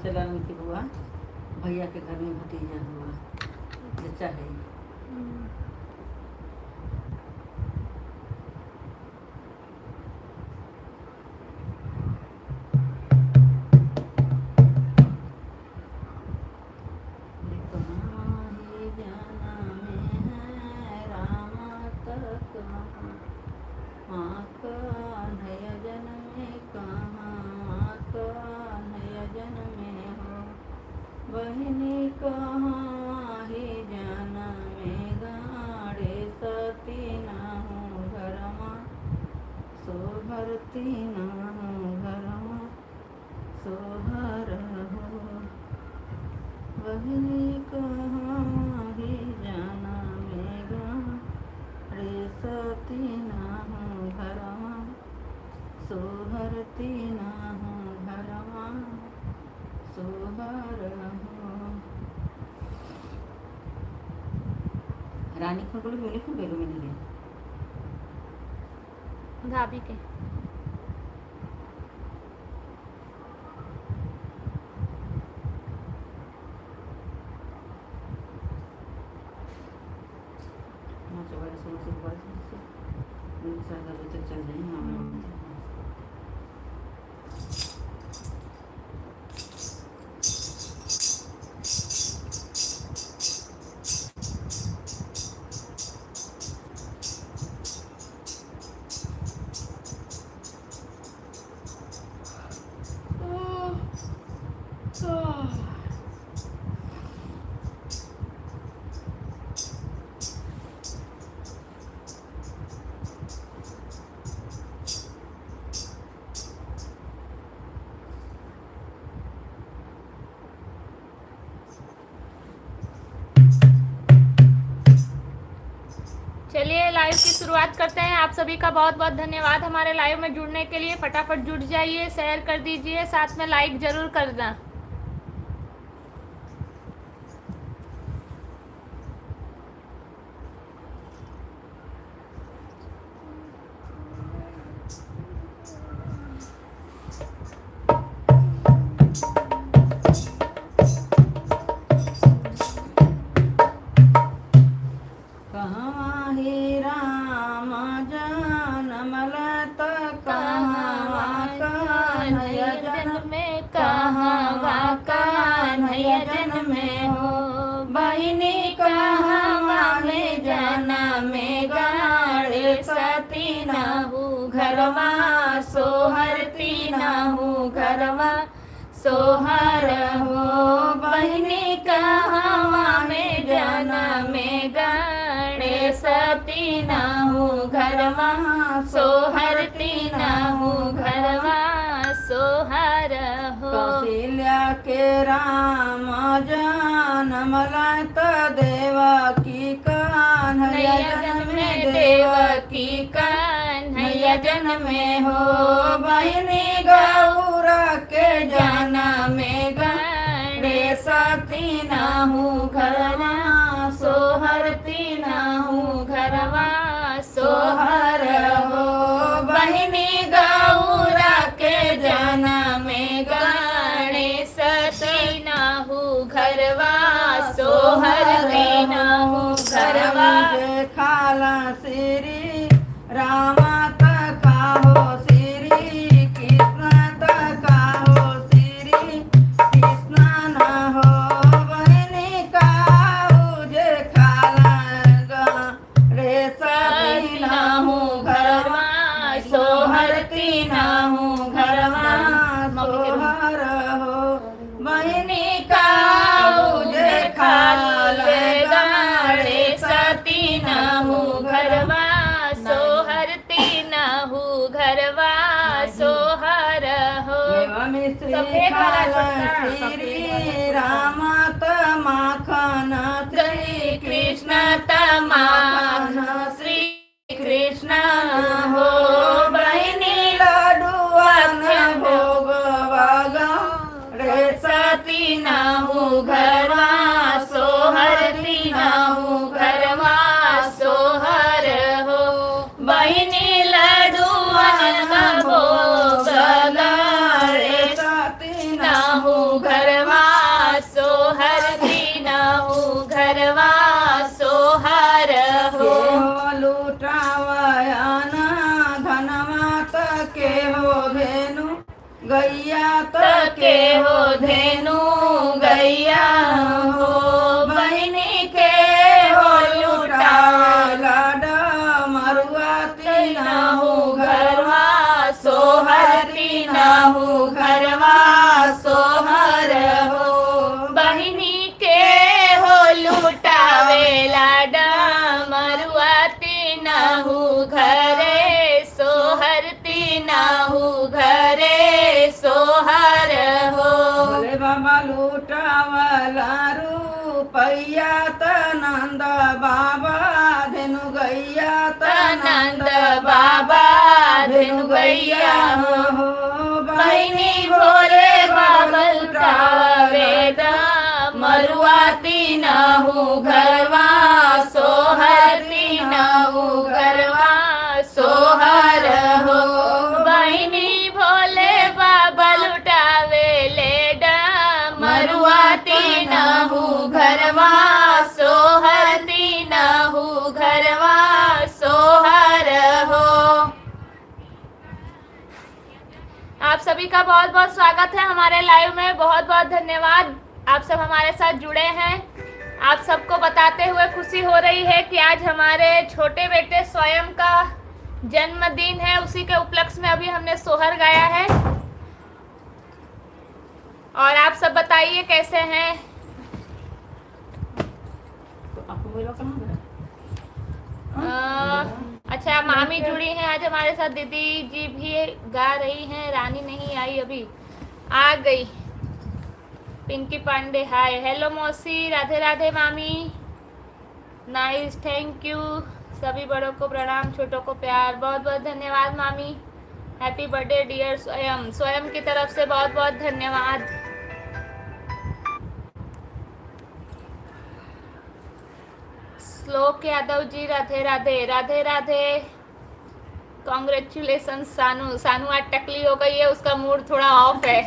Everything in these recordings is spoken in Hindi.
सत्यनारायण की बुआ भैया के घर में भतीजा हुआ, जच्चा है। बहनी कहाँ ही जाना में गाड़े सती ना हूँ घरमा, सोहरती ना हूँ घरमा, सोहर हो। बहनी कहाँ ही जाना में गाड़े सती ना हूँ घरमा, सोहरती ना हूँ घरमा, सोहर हो। रानी खोल मिले खूब बेलू मिली है भाभी के चल रही चलिए लाइव की शुरुआत करते हैं। आप सभी का बहुत बहुत धन्यवाद हमारे लाइव में जुड़ने के लिए। फटाफट जुड़ जाइए, शेयर कर दीजिए, साथ में लाइक जरूर कर दें। घरवा सोहरती ना हूँ घरवा, सोहर हो। बहनी कहवा में जाना में गाड़े सती ना हूँ घरवा, सोहरती ना हूँ घरवा, सोहर हो। कौशल्या के राम जनम लत देवकी कन्हैया जन्मे देवकी कन्हैया जन्मे हो। बहनी गौरा के जाना में गाड़े सती ना हूँ घरवा, सोहरती ना हूँ घरवा, सोहर हो। बहनी गौरा के जाना में गाड़े सती ना हूँ घरवा, सोहरती ना हूँ घरवा। खाला श्री रामा तका हो, श्री कृष्ण तका हो, श्री कृष्ण न हो। बहनी का जे खाला रे सती ना हूँ घरवा, सोहरती ना हूँ घरवा, सोहर हो। बहनी का जे खाला रे सती ना हूँ घरवा, सोहरती ना हूँ घरवा, सोहर हो। श्री राम तमाखन, श्री कृष्ण तमाखन, श्री कृष्ण हो। बहनी लडुआन भोगवागा रे सती ना हूँ घरवा, सोहरती ना हूँ घरवा, सोहर हो। बहनी लडुआन भोगवागा रे सती ना हूँ घरवा, गैया के हो धेनु गैया हो बहिनी के हो लुटावेला मरुआ तीनहु घरवा सोहर तीनहु घरवा सोहर हो बहिनी के हो लुटावेला मरुआ तीनहु घरे सोहर तीनहु घरे सोहर हो भोले बाबा लूटावला रुपैया त नंद बाबा धेनु गैया त नंद बाबा धेनु गैया हो बहिनी भोले बाबा लुटावेद मरुआ तीनहु घरवा सोहर तीनहु घरवा सोहर हो बहिनी भोले बाबा लुटावे ले मरुआ तीनहु घरवा सोहर तीनहु घरवा सोहर हो। आप सभी का बहुत बहुत स्वागत है हमारे लाइव में। बहुत बहुत धन्यवाद, आप सब हमारे साथ जुड़े हैं। आप सबको बताते हुए खुशी हो रही है कि आज हमारे छोटे बेटे स्वयं का जन्मदिन है। उसी के उपलक्ष्य में अभी हमने सोहर गाया है। और आप सब बताइए कैसे हैं। अच्छा, मामी जुड़ी हैं आज हमारे साथ, दीदी जी भी गा रही हैं, रानी नहीं आई अभी, आ गई। पिंकी पांडे हाय, हेलो मौसी, राधे राधे मामी, नाइस, थैंक यू। सभी बड़ों को प्रणाम, छोटों को प्यार, बहुत बहुत धन्यवाद मामी। हैप्पी बर्थडे डियर स्वयं, स्वयं की तरफ से बहुत बहुत धन्यवाद। श्लोक यादव जी राधे राधे, राधे राधे, कॉन्ग्रेचुलेशन सानू। सानू आज टकली हो गई है, उसका मूड थोड़ा ऑफ है।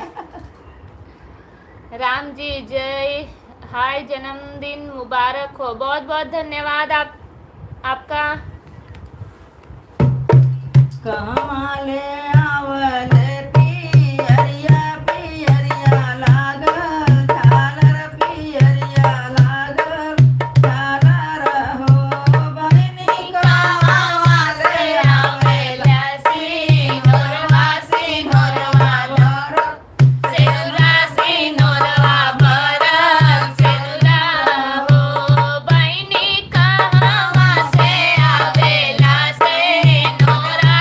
राम जी जय, हाय, जन्मदिन मुबारक हो। बहुत बहुत धन्यवाद आपका। कमाले आवले पियरिया पियरिया लागल झालर पियरिया लागल झालर हो बहिनी कमाले आवेला सिनोरवा सिनोरवा भरत सेनुरा सिनोरवा भरत सेनुरा हो बहिनी कहाँ से आवेला सेनुरा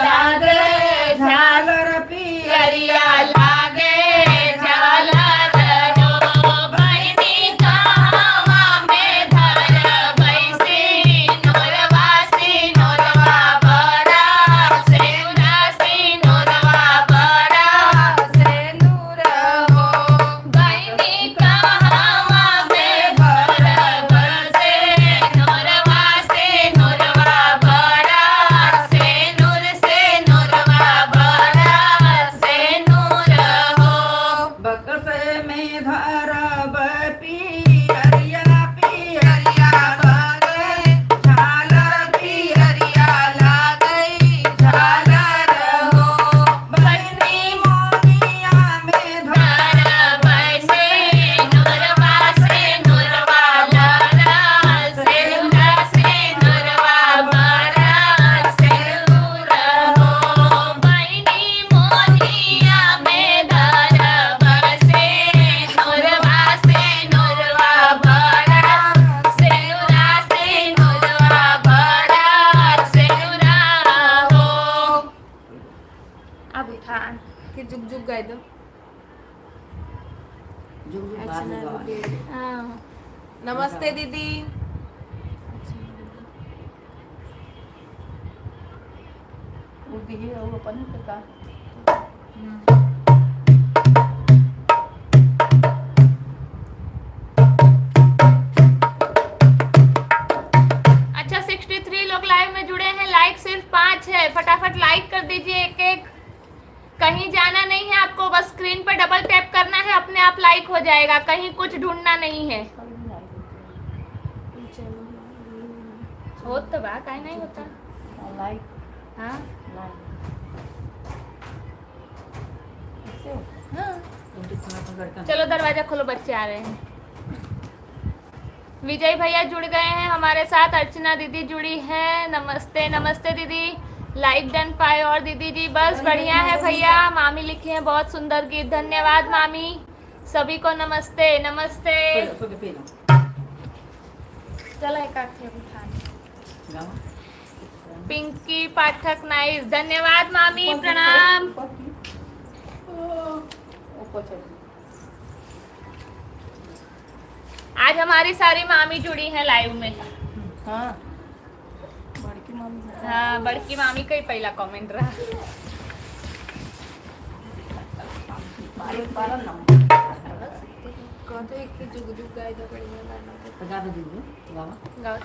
लागे झालर पियरिया पियरिया लागे झालर हो बहिनी कहवा में धर बैसी नोरवासी नोरवा बड़ा सेनुरासी नोरवा बड़ा सेंदूर हो बहिनी कहवा में धर बसे नोरवा से नोरवा बड़ा सेनुर से नोरवा बड़ा सेनुर हो बक्से में धरब पियरिया पियरिया लागे झालर पियरिया लागे झालर हो बहिनी मोनिया में धर बैसे नोरवा से नोरवा बड़ा सेनुरा से नोरवा बड़ा सेनुर हो बहिनी मोनिया में धर बसे नोरवा से नोरवा बड़ा सेनुरा से नोरवा बड़ा सेनुरा हो अब उठा कि जुग जुग गाय दो जुग बाद गवा हाँ नमस्ते दीदी उदी है और अपन का अच्छा 63 लोग लाइव में जुड़े हैं लाइक सिर्फ 5 है फटाफट लाइक कर दीजिए एक एक कहीं जाना नहीं है आपको बस स्क्रीन पर डबल टैप करना है अपने आप लाइक हो जाएगा कहीं कुछ ढूंढना नहीं है हो तो बा काहे नहीं होता लाइक हाँ हाँ चलो दरवाजा खोलो बच्चे आ रहे हैं विजय भैया जुड़ गए हैं हमारे साथ अर्चना दीदी जुड़ी है नमस्ते नमस्ते दीदी लाइक डन पाए और दीदी जी बस बढ़िया है भैया मामी लिखे हैं बहुत सुंदर गीत धन्यवाद मामी सभी को नमस्ते नमस्ते चलो एक आखिर उठा पिंकी पाठक नाइस धन्यवाद मामी प्रणाम आज हमारी सारी मामी जुड़ी हैं लाइव में हाँ बड़की मम्मी हाँ बड़की मामी का ही पहला कमेंट रहा कहते हैं कि जुग जुग गाय दो बढ़िया गाना गाओ।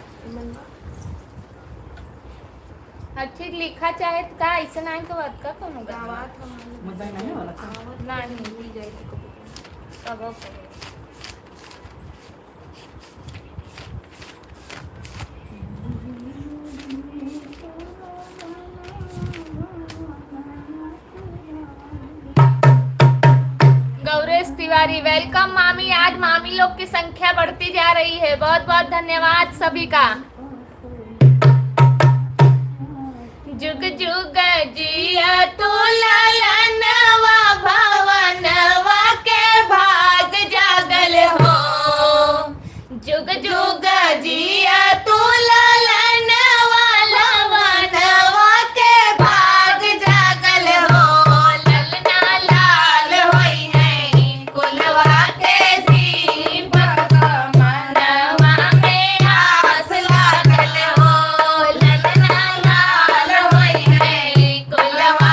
अच्छी लिखा चाहे तो का ऐसा नाम के बात का कौन होगा गावात हमारे नहीं भूल जाएगी कभी तब गौरेश तिवारी वेलकम मामी आज मामी लोग की संख्या बढ़ती जा रही है बहुत बहुत धन्यवाद सभी का जुग जुग जिया तू ललनवा भवनवा के भाग जागल हो जुग जुग जिया तू ललनवा लवनवा के भाग जागल हो ललना लाल होई है कुलवा के दीपक मनवा में आस लागल हो ललना लाल होई है कुलवा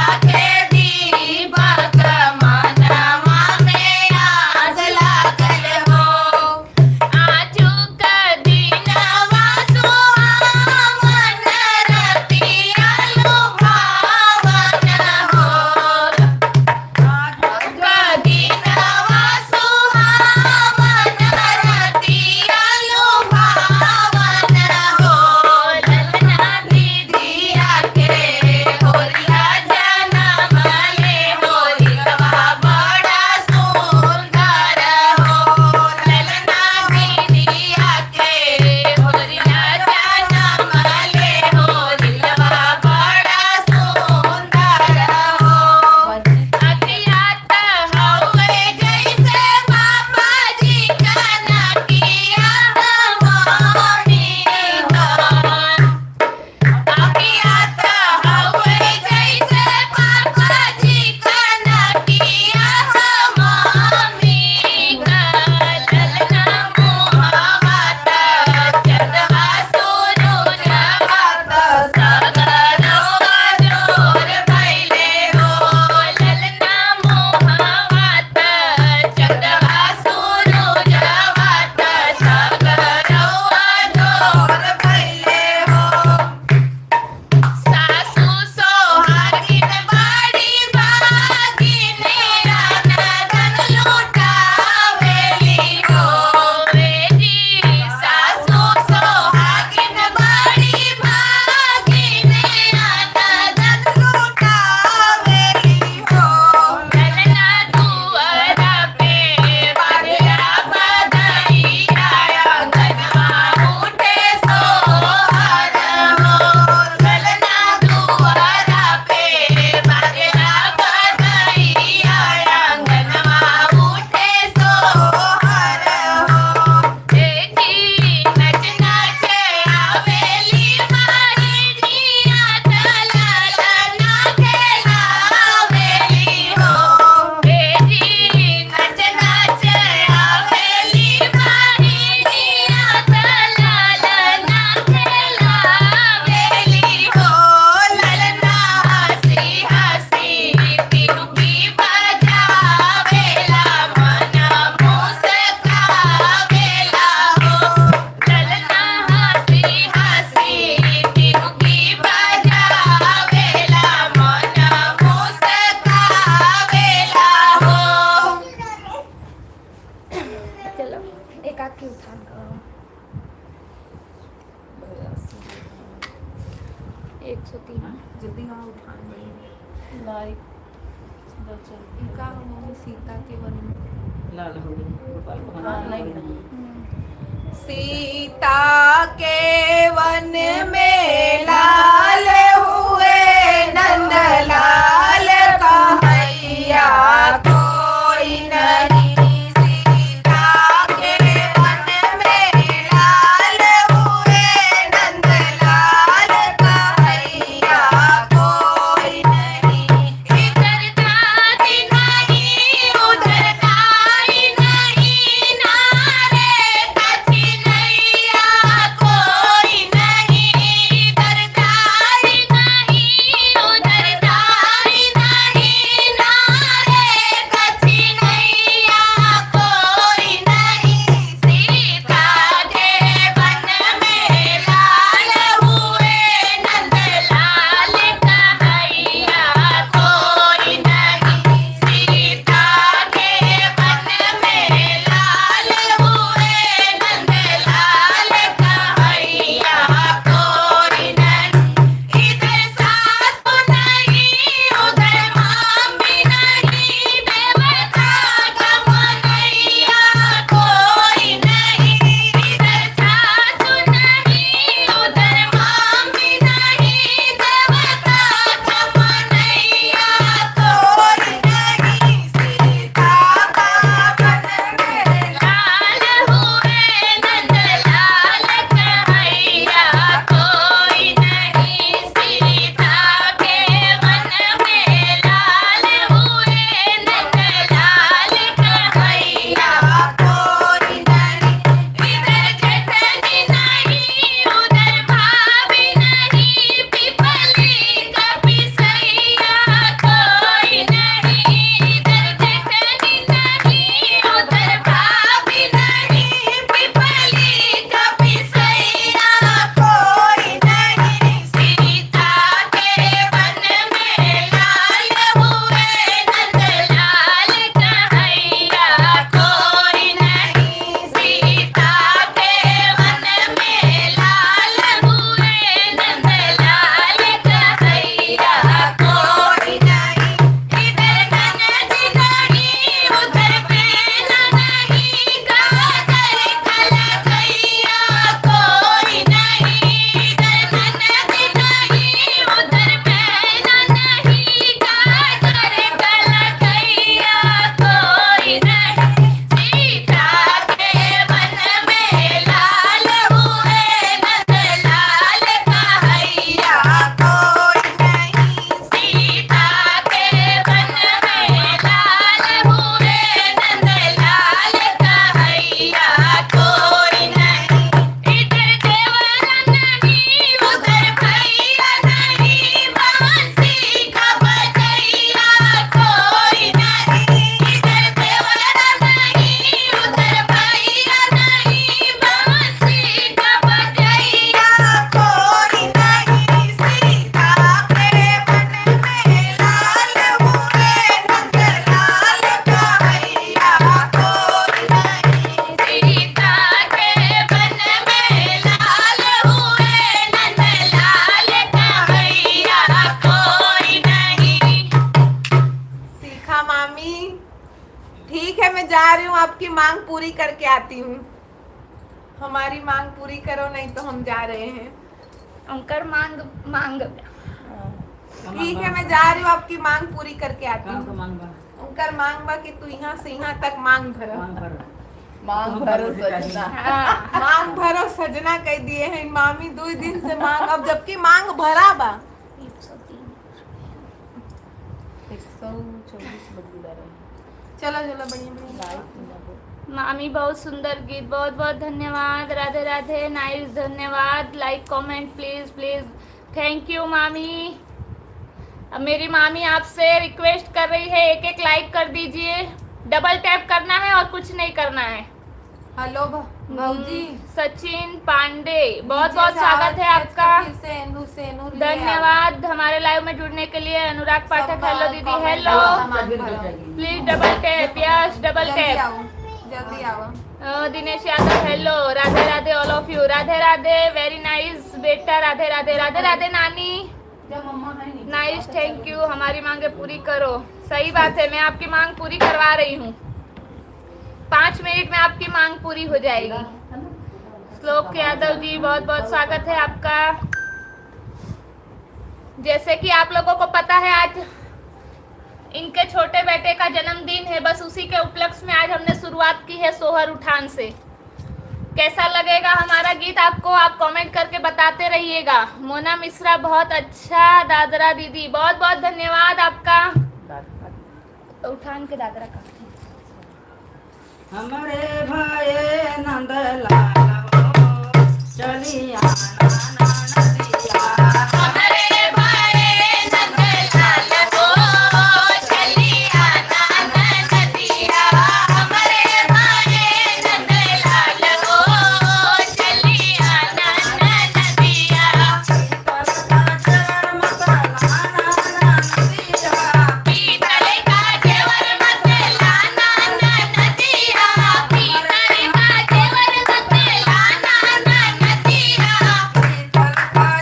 लाइक का मम्मी सीता के वन में लाल हो गई गोपाल को मना नहीं सीता के वन में लाल हुए नंद लाल कन्हैया कोई नहीं। सीता के वन में लाल हुए नंद लाल कन्हैया कोई नहीं। इधर दादी नहीं उधर दाई नहीं नारे कन्हैया कोई नहीं। इधर दाई नहीं उधर दाई नहीं नारे कन्हैया कोई नहीं। सीता के वन में लाल हुए नंद लाल कन्हैया कोई नहीं। सीता के वन में लाल हुए नंद लाल कन्हैया कोई नहीं। इधर सास नहीं उधर मामी नहीं देवता कन्हैया कोई नहीं। इधर सास नहीं उधर मामी नहीं देवता कन्हैया कोई नहीं। सीता का वन में लाल हुए नंद लाल कन्हैया कोई नहीं। सीता के वन में लाल हुए नंद लाल कन्हैया कोई नहीं। इधर जेठनी नहीं उधर भाभी नहीं पिपली का पिसैया कोई नहीं। इधर जेठनी नहीं उधर भाभी नहीं पिपली का पिसैया कोई नहीं। सीता के वन में लाल हुए नंद लाल कन्हैया कोई नहीं। सीता के वन में लाल हुए नंद लाल कन्हैया कोई नहीं। इधर ननद नहीं उधर बेना नहीं काजल कलकैया कोई नहीं। इधर ननद नहीं उधर बेना नहीं काजल कलकैया कोई नहीं। सीता के वन में लाल हुए नंद लाल कन्हैया कोई नहीं। सीता के वन में लाल हुए नंद लाल कन्हैया कोई नहीं। इधर देवरा नहीं उधर भैया नहीं बंसी का बजैया कोई नहीं। इधर देवरा नहीं उधर भैया नहीं बंसी का बजैया कोई नहीं। सीता के वन में लाल हुए नंद लाल कन्हैया कोई नहीं। सीता के वन में लाल हुए नंद लाल कन्हैया कोई नहीं। सीखा मामी ठीक है, मैं जा रही हूँ, आपकी मांग पूरी करके आती हूँ। हमारी मांग पूरी करो नहीं तो हम जा रहे हैं। अंकर मांग मांग ठीक है, मैं जा रही हूँ, आपकी मांग पूरी करके आती काम को हूँ। मांगबा उनकर मांग बा कि तू यहाँ से यहाँ तक मांग भरो। मांग भर मांग भरो सजना। हाँ मांग भरो सजना कह दिए हैं मामी 2 दिन से मांग, अब जबकि मांग भरा बा। 124 चलो चलो बढ़िया। मामी बहुत सुंदर गीत, बहुत बहुत धन्यवाद। राधे राधे, नाइस, धन्यवाद। Like comment please please, thank you मामी। अब मेरी मामी आपसे रिक्वेस्ट कर रही है, एक एक लाइक कर दीजिए, डबल टैप करना है और कुछ नहीं करना है। हेलो भाऊजी, सचिन पांडे, बहुत बहुत स्वागत है आपका, धन्यवाद हमारे लाइव में जुड़ने के लिए। अनुराग पाठक, हेलो दीदी, hello, please double tap, yes double tap, जल्दी आओ। Dinesh Yadav, hello, Radhe Radhe all of you, Radhe Radhe, very nice बेटा, राधे राधे, राधे राधे नानी, नाइस, थैंक यू। हमारी मांगे पूरी करो। सही बात है, मैं आपकी मांग पूरी करवा रही हूँ। 5 मिनट में आपकी मांग पूरी हो जाएगी। श्लोक यादव जी, बहुत बहुत स्वागत है आपका। जैसे कि आप लोगों को पता है, आज इनके छोटे बेटे का जन्मदिन है। बस उसी के उपलक्ष्य में आज हमने शुरुआत की है सोहर उठान से। कैसा लगेगा हमारा गीत आपको, आप कमेंट करके बताते रहिएगा। मोना मिश्रा, बहुत अच्छा। दादरा दीदी, बहुत बहुत धन्यवाद आपका। उठान के दादरा का हमारे भाई नंदलाल चलिया नदिया। हमारे भाई नंदलाल हो चलिया नदिया। हमारे भाई नंदलाल हो चलिया नदिया। पीतल का जेवर मत लाना नदिया। पीतल का जेवर मत लाना नदिया।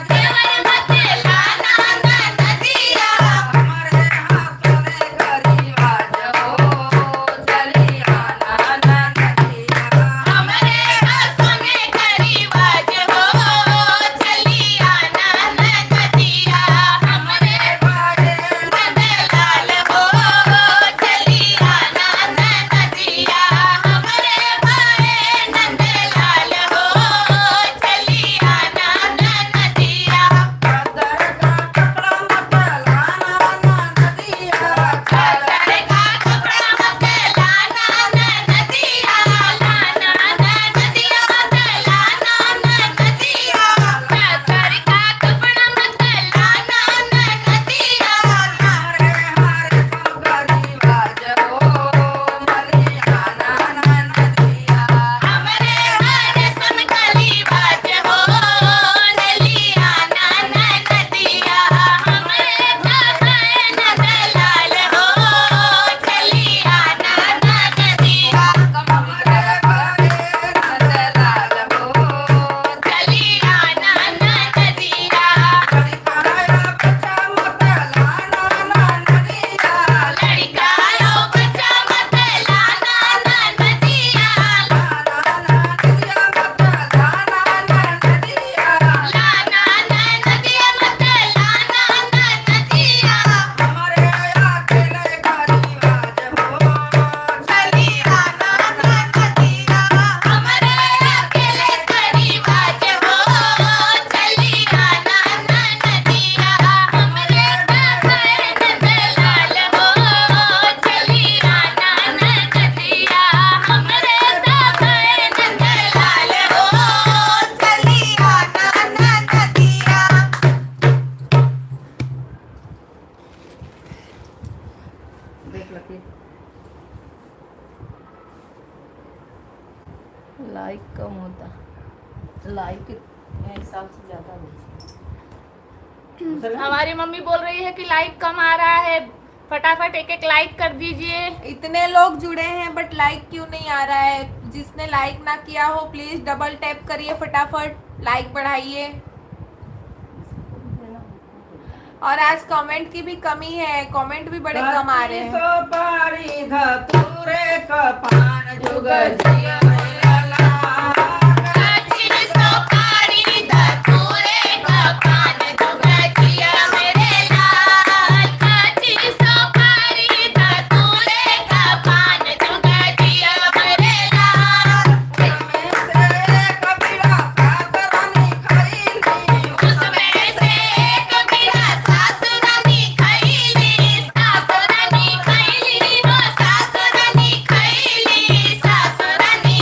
जेवर मत लाना नदिया। हमरे हाथों में करीवाज हो चलिया नदिया। हमरे नंदलाल हो चलिया नदिया। हमरे भाई नंदलाल हो चलिया नदिया। चादर का कपड़ा मत लाना नदिया। लाना नदिया। लाना नदिया मत लाना नदिया। चादर का कपड़ा मत लाना नदिया। हमरे हरे सन कलीबाज हो नलिया नदिया। हमरे भाई नंदलाल हो चलिया नदिया। चलिया नदिया। लड़का लो बच्चा मत लाना नदिया। लाना नदिया मत लाना नदिया। हमरे अकेले करीबाज हो चलिया नदिया। हमरे भाई नंदलाल हो चलिया नदिया। हमरे भाई नंदलाल हो चलिया नदिया। देख लकी लाइक कम होता। लाइक के हिसाब से ज्यादा होती। हमारी मम्मी बोल रही है कि लाइक कम आ रहा है, फटाफट एक एक लाइक कर दीजिए। इतने लोग जुड़े हैं बट लाइक क्यों नहीं आ रहा है? जिसने लाइक ना किया हो प्लीज डबल टैप करिए, फटाफट लाइक बढ़ाइए। और आज कमेंट की भी कमी है, कमेंट भी बड़े कम आ रहे हैं। पारी धतूरे का पान जुग जिया काची सोपारी धतूरे का पान जुग जिया मेरे लाल। काची सोपारी धतूरे का पान जुग जिया मेरे लाल। उसमें से कबीरा सासुरानी खैली। सासुरानी खैली वो सासुरानी खैली। सासुरानी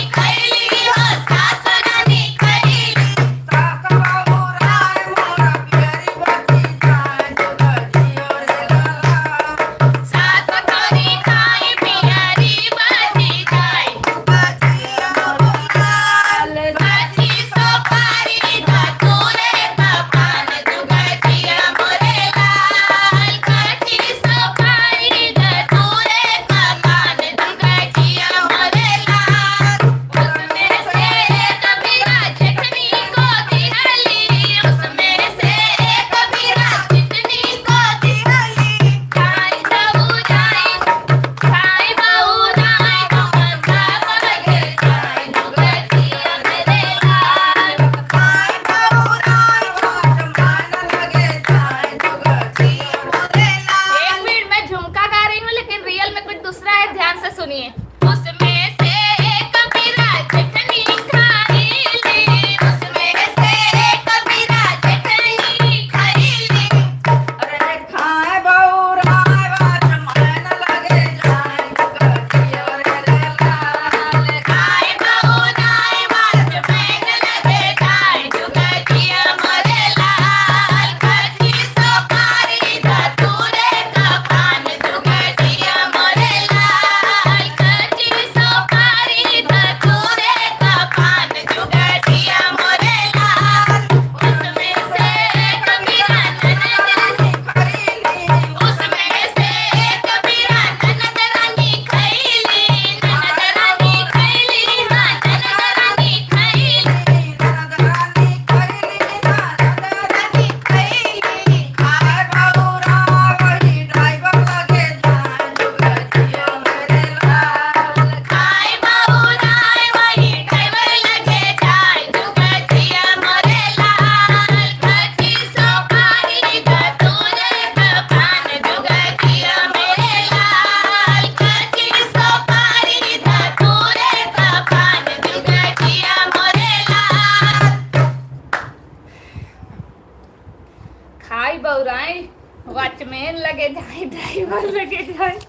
भाई ड्राइवर लगे ड्राइवर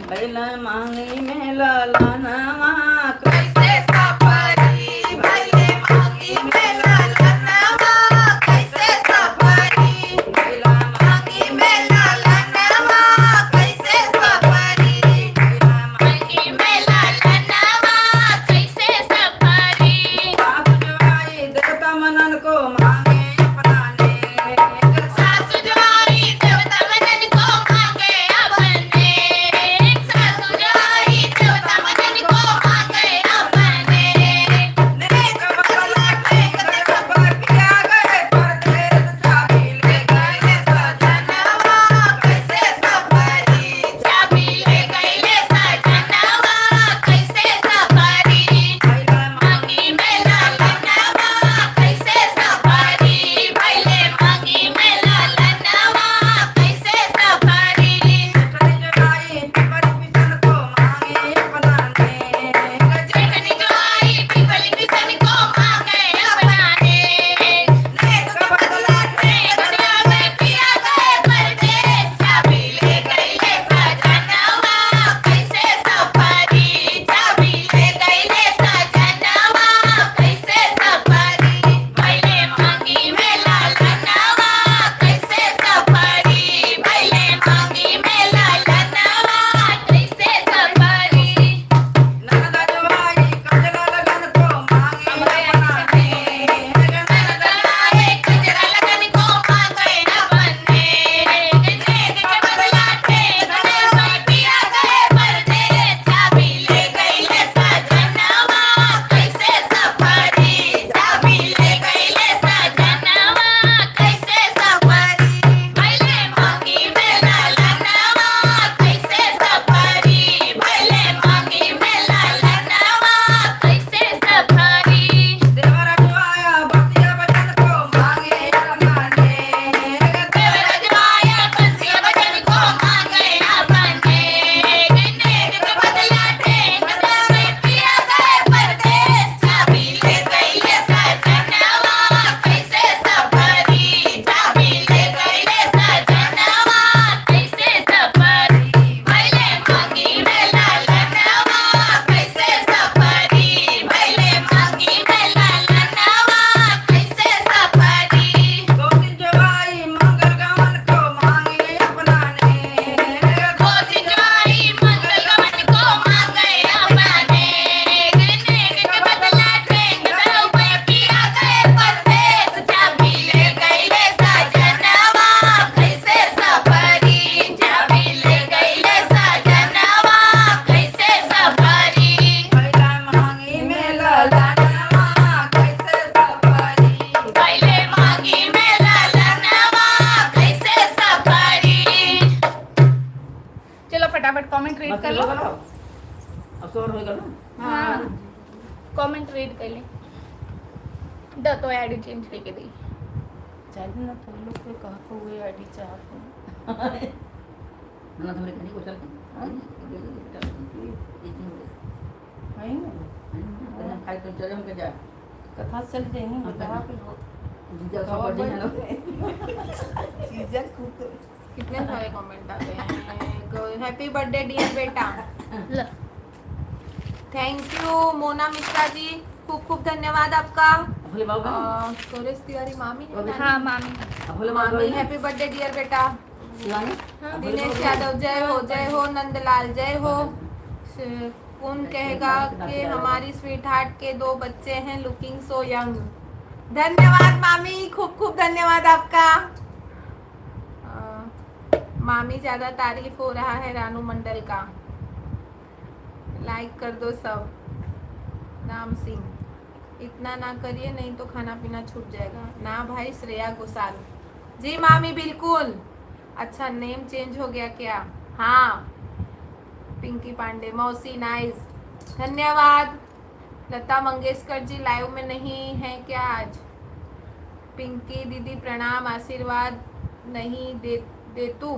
भैला मांगी में लालनवा कैसे सफरी भैले मांगी में लालनवा कैसे सफरी भैला मांगी में लालनवा कैसे सफरी भैला मांगी में लालनवा कैसे सफरी सासु जवाई देवता मनन को मांगे अपनाने सासु जवाई देवता मनन को मांगे अपने सासु जवाई देवता मनन को मांगे अपने नेक बदला नेक खबर पिया गए परदेस चाबी ले गए सजनवा कैसे सफरी चाबी ले गए सजनवा कैसे सफरी भैला मांगी में लालनवा कैसे सफरी भैले मांगी में लालनवा कैसे सफरी कजरी जगाई पिपली पिसन को मांगे अपनाने कजरी जगाई पिपली पिसन को मांगे अपनाने नेक बदला नेक जावे पिया गए परदेस चाबी ले गए सजनवा कैसे सफरी चाबी ले गए सजनवा कैसे सफरी भैले मांगी में लालनवा कैसे सफरी भैले मांगी में लालनवा कैसे सफरी ननद जवाई कजरा लगन को मांगे अपनाने ननद जवाई कजरा लगन को मांगे अपने नेक के बदला नेक जावे पिया गए परदेस चाबी ले गए सजनवा कैसे सफरी चाबी ले गए सजनवा कैसे सफरी भैले मांगी में लालनवा कैसे सफरी भैले मांगी में लालनवा कैसे सफरी देवर जवाया बसिया बचन को मांगे अपनाने देवर जवाया बसिया बचन को मांगे अपने नेक के बदला नेक जावे पिया गए परदेस चाबी ले गए सजनवा कैसे सफरी चाबी ले गए सजनवा कैसे सफरी भैले मांगी में लालनवा कैसे सफरी भैले मांगी में लालनवा कैसे सफरी गोदी जवाई मंगल गमन को मांगे अपनाने गोदी जवाई मंगल गमन को मांगे अपनाने नेक के बदला नेक जावे पिया गए परदेस चाबी ले गए सजनवा कैसे सफरी चाबी ले गए सजनवा कैसे सफरी भैला मांगी में लालनवा कैसे सफरी भैले मांगी में लालनवा कैसे सफरी चलो फटाफट कमेंट रीड कर लो असोर हो गया ना हाँ कमेंट रीड कर ले द तो आईडी चेंज करके दी चाहिए ना तुम लोग को कहा को हुए आईडी चाहते हैं ना तुम्हारे कहीं को चल है ना खाई तो चले हम के जा कथा चल जाएंगे कहा पे जीजा खबर दे ना चीजें खूब कितने सारे कमेंट आते हैं हैप्पी बर्थडे डियर बेटा ल थैंक यू मोना मिश्रा जी खूब खूब धन्यवाद आपका भोले बाबा सुरेश तिवारी मामी है ना? हाँ मामी भोले बाबा मामी हैप्पी बर्थडे डियर बेटा शिवानी दिनेश यादव जय हो नंदलाल जय हो कौन कहेगा कि हमारी स्वीट हार्ट के 2 बच्चे हैं लुकिंग सो यंग धन्यवाद मामी खूब खूब धन्यवाद आपका मामी ज्यादा तारीफ हो रहा है रानू मंडल का लाइक कर दो सब राम सिंह इतना ना करिए नहीं तो खाना पीना छूट जाएगा ना भाई श्रेया घोषाल जी मामी बिल्कुल अच्छा नेम चेंज हो गया क्या हाँ पिंकी पांडे मौसी नाइस धन्यवाद लता मंगेशकर जी लाइव में नहीं है क्या आज पिंकी दीदी प्रणाम आशीर्वाद नहीं दे तू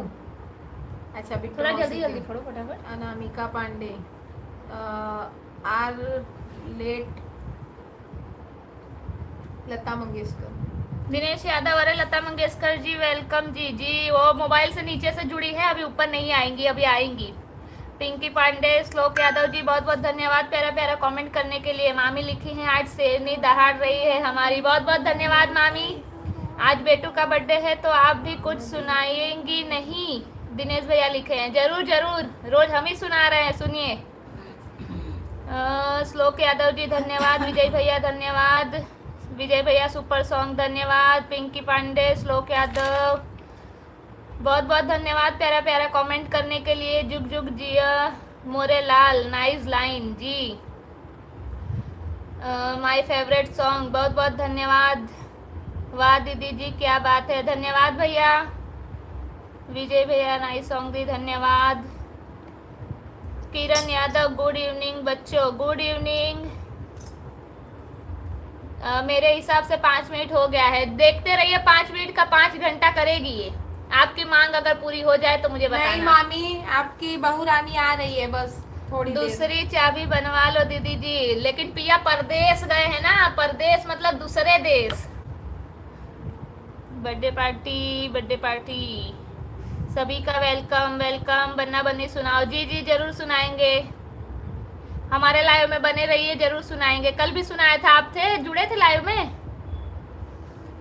अच्छा बिट्टू थोड़ा मौसी जल्दी की- जल्दी पढ़ो फटाफट अनामिका पांडे आर लेट लता मंगेशकर। दिनेश यादव, अरे लता मंगेशकर जी वेलकम जी। जी वो मोबाइल से नीचे से जुड़ी है, अभी ऊपर नहीं आएंगी, अभी आएंगी। पिंकी पांडे, श्लोक यादव जी बहुत बहुत धन्यवाद प्यारा प्यारा कमेंट करने के लिए। मामी लिखी है आज शेरनी दहाड़ रही है हमारी, बहुत बहुत धन्यवाद मामी। आज बेटू का बर्थडे है तो आप भी कुछ सुनाएंगी नहीं? दिनेश भैया लिखे हैं, जरूर जरूर, रोज हम ही सुना रहे हैं, सुनिए। श्लोक यादव जी धन्यवाद। विजय भैया धन्यवाद। विजय भैया सुपर सॉन्ग धन्यवाद। पिंकी पांडे, श्लोक यादव बहुत बहुत धन्यवाद प्यारा प्यारा कमेंट करने के लिए। जुग जुग जिया मोरे लाल, nice line ji. My favourite song, बहुत बहुत धन्यवाद। वाह दीदी जी क्या बात है, धन्यवाद भैया। विजय भैया नाइस सॉन्ग दी, धन्यवाद। किरण यादव गुड इवनिंग बच्चों, गुड इवनिंग। मेरे हिसाब से 5 मिनट हो गया है, देखते रहिए 5 मिनट का 5 घंटा करेगी ये। आपकी मांग अगर पूरी हो जाए तो मुझे बताना। नहीं मामी, आपकी बहू रानी आ रही है, बस थोड़ी देर। दूसरी चाबी बनवा लो दीदी जी। लेकिन पिया परदेश गए हैं ना, परदेश मतलब दूसरे देश। बर्थडे पार्टी, बर्थडे पार्टी, सभी का वेलकम वेलकम। बन्ना बन्नी सुनाओ। जी जी जरूर सुनाएंगे, हमारे लाइव में बने रहिए, जरूर सुनाएंगे। कल भी सुनाया था, आप थे, जुड़े थे लाइव में।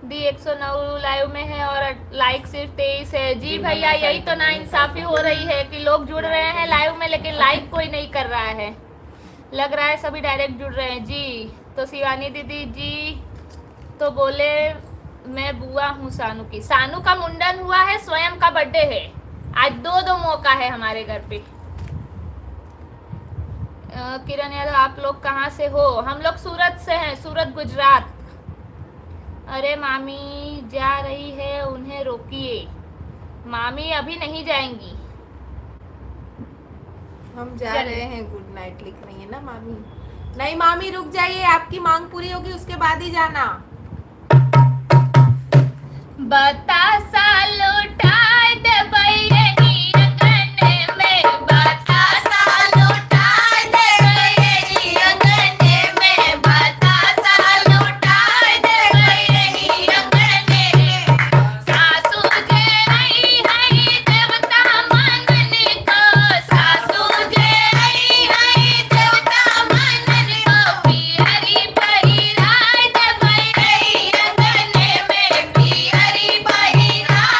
दी 109 लाइव में है और लाइक सिर्फ 23 है। जी भैया यही तो ना इंसाफी हो रही है कि लोग जुड़ रहे हैं लाइव में लेकिन लाइक कोई नहीं कर रहा है। लग रहा है सभी डायरेक्ट जुड़ रहे हैं जी। तो शिवानी दीदी जी तो बोले मैं बुआ हूँ सानू की। सानू का मुंडन हुआ है, स्वयं का बर्थडे है आज। दो मौका है हमारे घर पे। किरण यादव आप लोग कहाँ से हो? हम लोग सूरत से हैं, सूरत गुजरात। अरे मामी जा रही है, उन्हें रोकिए। मामी अभी नहीं जाएंगी, हम जा रहे हैं, गुड नाइट लिख रही है ना मामी। नहीं मामी रुक जाइए, आपकी मांग पूरी होगी उसके बाद ही जाना। बतासा लुटाए दे बैरनी अंगने में, बतासा लुटाए दे बैरनी अंगने में, बतासा लुटाए दे बैरनी अंगने में। सासू जे आई हई देवता मानने को, सासू जे आई हई देवता मानने को। पियरी पहिराए दे बैरनी अंगने में, पियरी पहिराए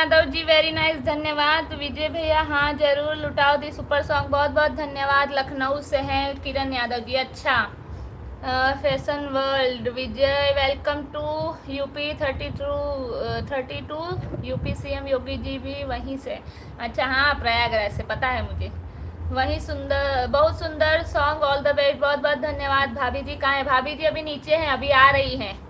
यादव जी वेरी नाइस, धन्यवाद। विजय भैया हाँ जरूर लुटाओ दी सुपर सॉन्ग, बहुत बहुत धन्यवाद। लखनऊ से हैं किरण यादव जी, अच्छा। Fashion world Vijay welcome to UP 32 UP CM Yogi ji भी वहीं से, अच्छा हाँ प्रयागराज से, पता है मुझे। वही सुंदर, बहुत सुंदर सॉन्ग, ऑल द बेस्ट, बहुत बहुत धन्यवाद। भाभी जी कहाँ है? भाभी जी अभी नीचे हैं, अभी आ रही हैं।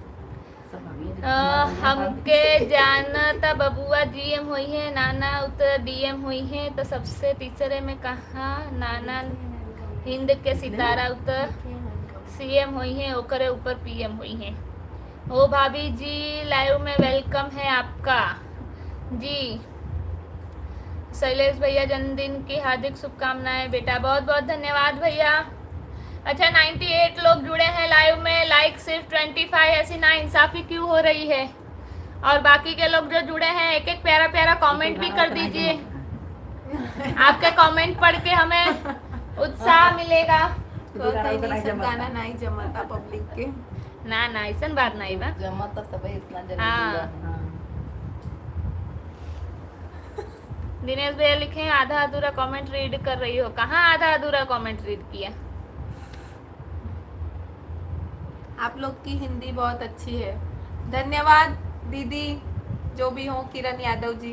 हमके जाना था बबुआ जीएम हुई है, नाना उतर डीएम हुई है, तो सबसे तीसरे में कहा नाना हिंद के सितारा उतर सीएम हुई है, ओकरे ऊपर पीएम हुई है। ओ भाभी जी लाइव में वेलकम है आपका जी। शैलेश भैया जन्मदिन की हार्दिक शुभकामनाएं बेटा, बहुत बहुत धन्यवाद भैया। अच्छा 98 लोग जुड़े हैं लाइव में, लाइक सिर्फ 25, ऐसी ना इंसाफी क्यों हो रही है? और बाकी के लोग जो जुड़े हैं एक एक प्यारा प्यारा कमेंट भी कर दीजिए, आपके कमेंट पढ़ के हमें उत्साह मिलेगा। सब गाना नहीं जमता पब्लिक के, ना ना ऐसा बात नहीं बा। जमा तब इतना जल्दी हाँ। हुआ। दिनेश भैया लिखे आधा अधूरा कमेंट रीड कर रही हो, कहाँ आधा अधूरा कमेंट रीड किया? आप लोग की हिंदी बहुत अच्छी है, धन्यवाद दीदी जो भी हो। किरण यादव जी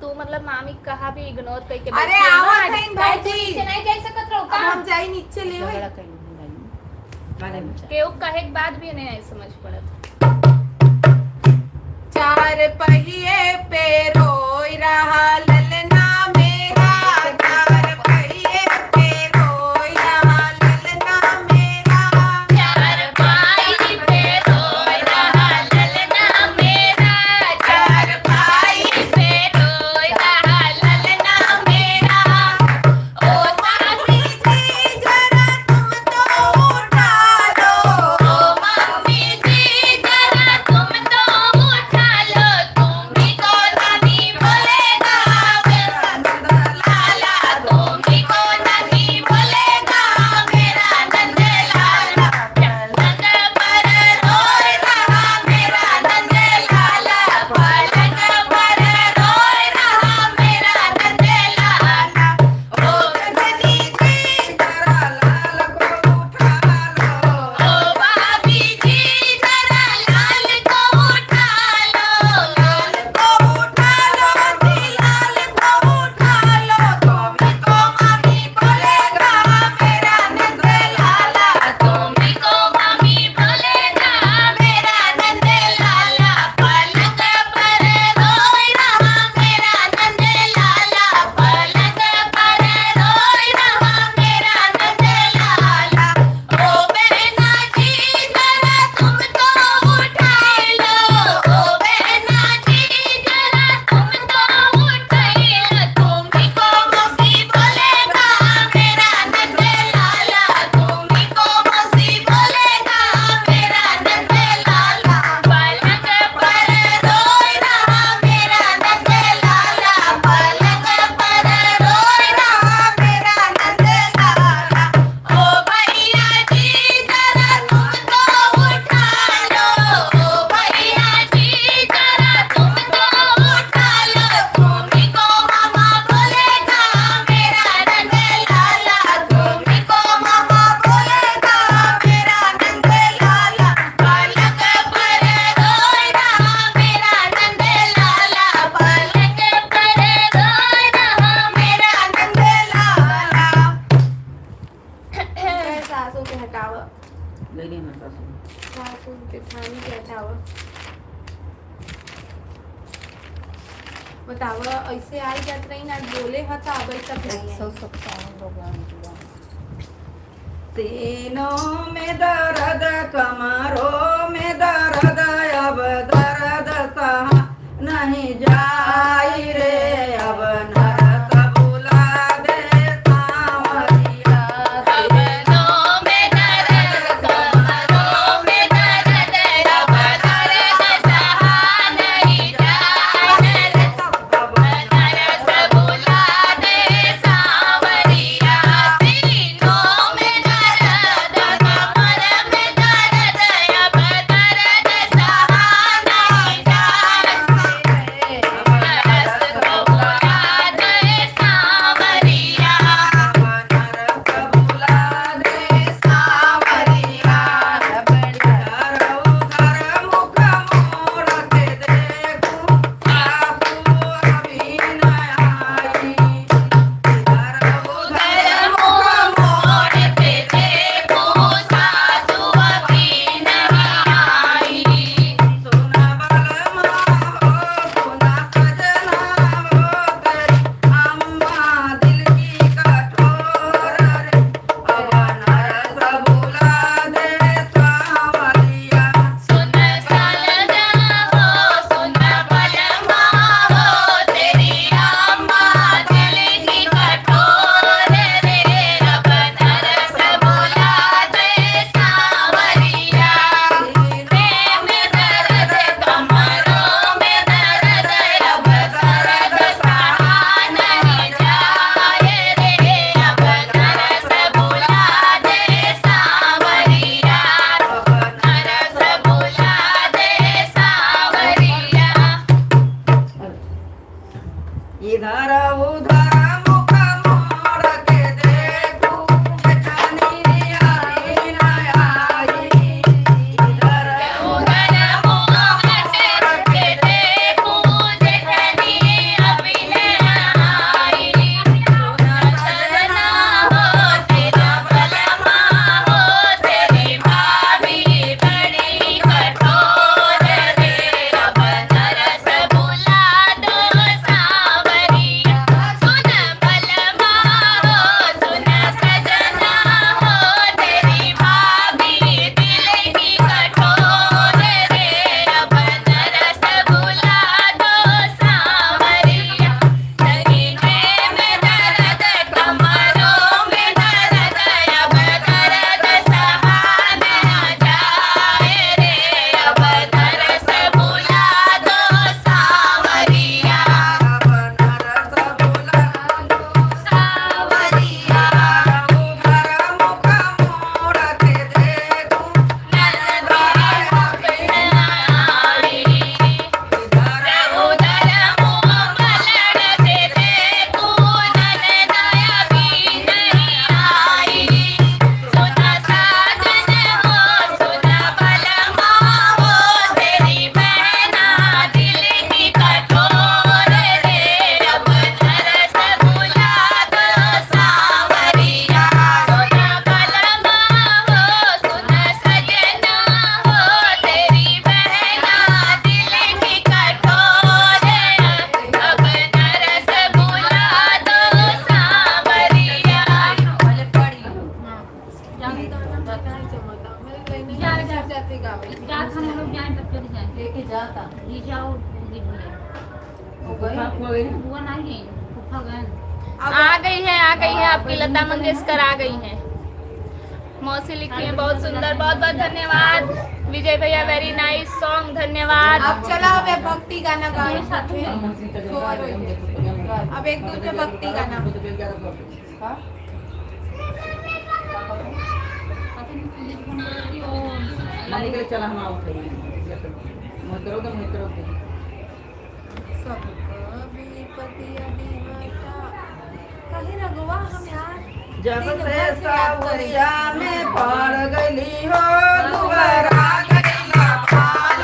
तू मतलब मामी कहा भी इग्नोर करके अरे बैठी है ना, आवा आज कहीं काहे भाई तू जी। नीचे नहीं जा सकत रहो अब का? हम जाई नीचे ले होई। झगड़ा कहीं नहीं बारे में केहू कहे के बाद भी नहीं समझ पड़त। चार पहिए पे रोई रहा ललना मेरा, चार पहिए पे रोई रहा ललना मेरा, चार पाई पे रोई रहा ललना मेरा, चार पाई पे रोई रहा ललना मेरा। ओ सासी जी जरा तुम तो उठा लो, ओ मम्मी जी जरा तुम तो उठा लो, तुम भी को नहीं बोलेगा मेरा नंद लाला, तुम भी को नहीं बोलेगा मेरा नंद लाला। पलंग पर रोई रहा मेरा नंद लाला, पलंग पर रोई रहा मेरा नंद लाला। ओ गगनी जी जरा लाल को उठा लो, ओ भाभी जी जरा लाल को उठा लो, लाल को उठा लो जी, लाल को उठा लो, तुम्ही को मामी बोलेगा मेरा नंद लाला, तुम भी को मामी बोलेगा मेरा नंद लाला। पलंग पर रोई रहा मेरा नंद लाला, पलंग पर रोई रहा मेरा नंद लाला। ओ बहना जी जरा तुम तो उठा लो, ओ बहना जी जरा तुम तो उठा लो, तुम भी को मौसी बोलेगा मेरा नंद लाला, तुम भी को मौसी बोलेगा मेरा नंद लाला। पलंग पर रोई रहा मेरा नंद लाला, पलंग पर रोई रहा मेरा नंद लाला। ओ भैया जी जरा तुम तो उठा लो, ओ भैया जी जरा तुम तो उठा लो, तुम भी को मामा बोलेगा मेरा नंद लाला, तुम भी को मामा बोलेगा मेरा नंद लाला। पलंग पर रोई रहा मेरा नंद लाला, पलंग पर रोई रहा मेरा नंद लाला। सासू के हटाव, लेडी में बस सासू जेठानी के हटाव। बताव ऐसे आई जात रही ना, बोले हता अब तक नहीं आई। 157 लोग हैं। तीनों में दर्द, कमरों में दर्द, अब दर्द सहा नहीं जाई रे, अब नरक बुला दे सांवरिया। कमरों में दर्द, कमरों में दर्द, अब दर्द सहा नहीं जाए, अब नरक बुला दे सांवरिया। सीनों में दर्द, कमर में दर्द, अब दर्द नीचे आओ गिर गए हो गई बुआ नहीं है फूफा गए आ गई है आपकी लता मंगेशकर आ गई है। मौसी लिखी है बहुत सुंदर, बहुत बहुत धन्यवाद विजय भैया, वेरी नाइस सॉन्ग, धन्यवाद। अब चला अब एक भक्ति गाना गाओ साथ में। अब एक दूसरे भक्ति गाना चला हम आओ सब कभी पतिया दीवाटा कहीं रघुआ हम यार जब से सावरिया में पड़ गई हो दुबारा गईला पाल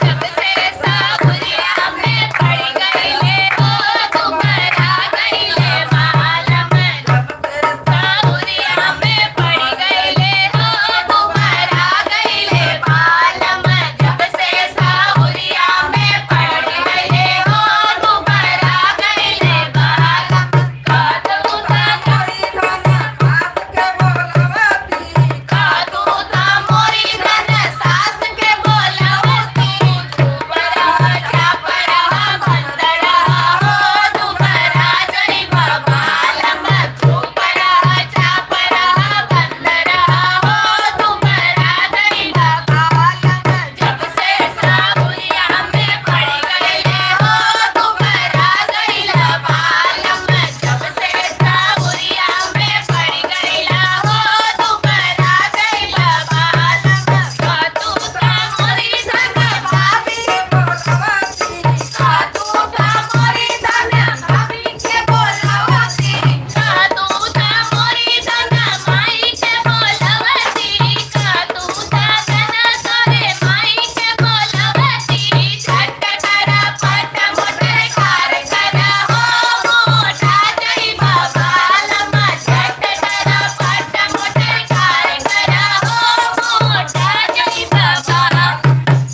जब से सावरिया में पड़ गईले हो दुबारा गईले मालम, जब से सावरिया में पड़ गईले हो दुबारा गईले मालम, जब से सावरिया में पड़ गईले हो दुबारा गईले मालम, कादू ता मोरी धन सास के बोलवती, दुबारा छापरा बंदरा हो दुबारा जइबा मालम, दुबारा छापरा बंदरा हो दुबारा जइबा मालम, जब से सावरिया में पड़ गईले हो दुबारा गईला मालम, जब से सावरिया में पड़ गईला हो दुबारा गईला मालम, कादू ता मोरी धन भाभी कादू ता मोरी धन भाभी के बोलवती, कादू ता मोरी धन माई के बोलवती, कादू ता धन तोरे माई के बोलवती, झट करा पट मोटर कार करा हो मोटा जइबा मालम, झट करा पट मोटर कार करा हो मोटा जइबा मालम,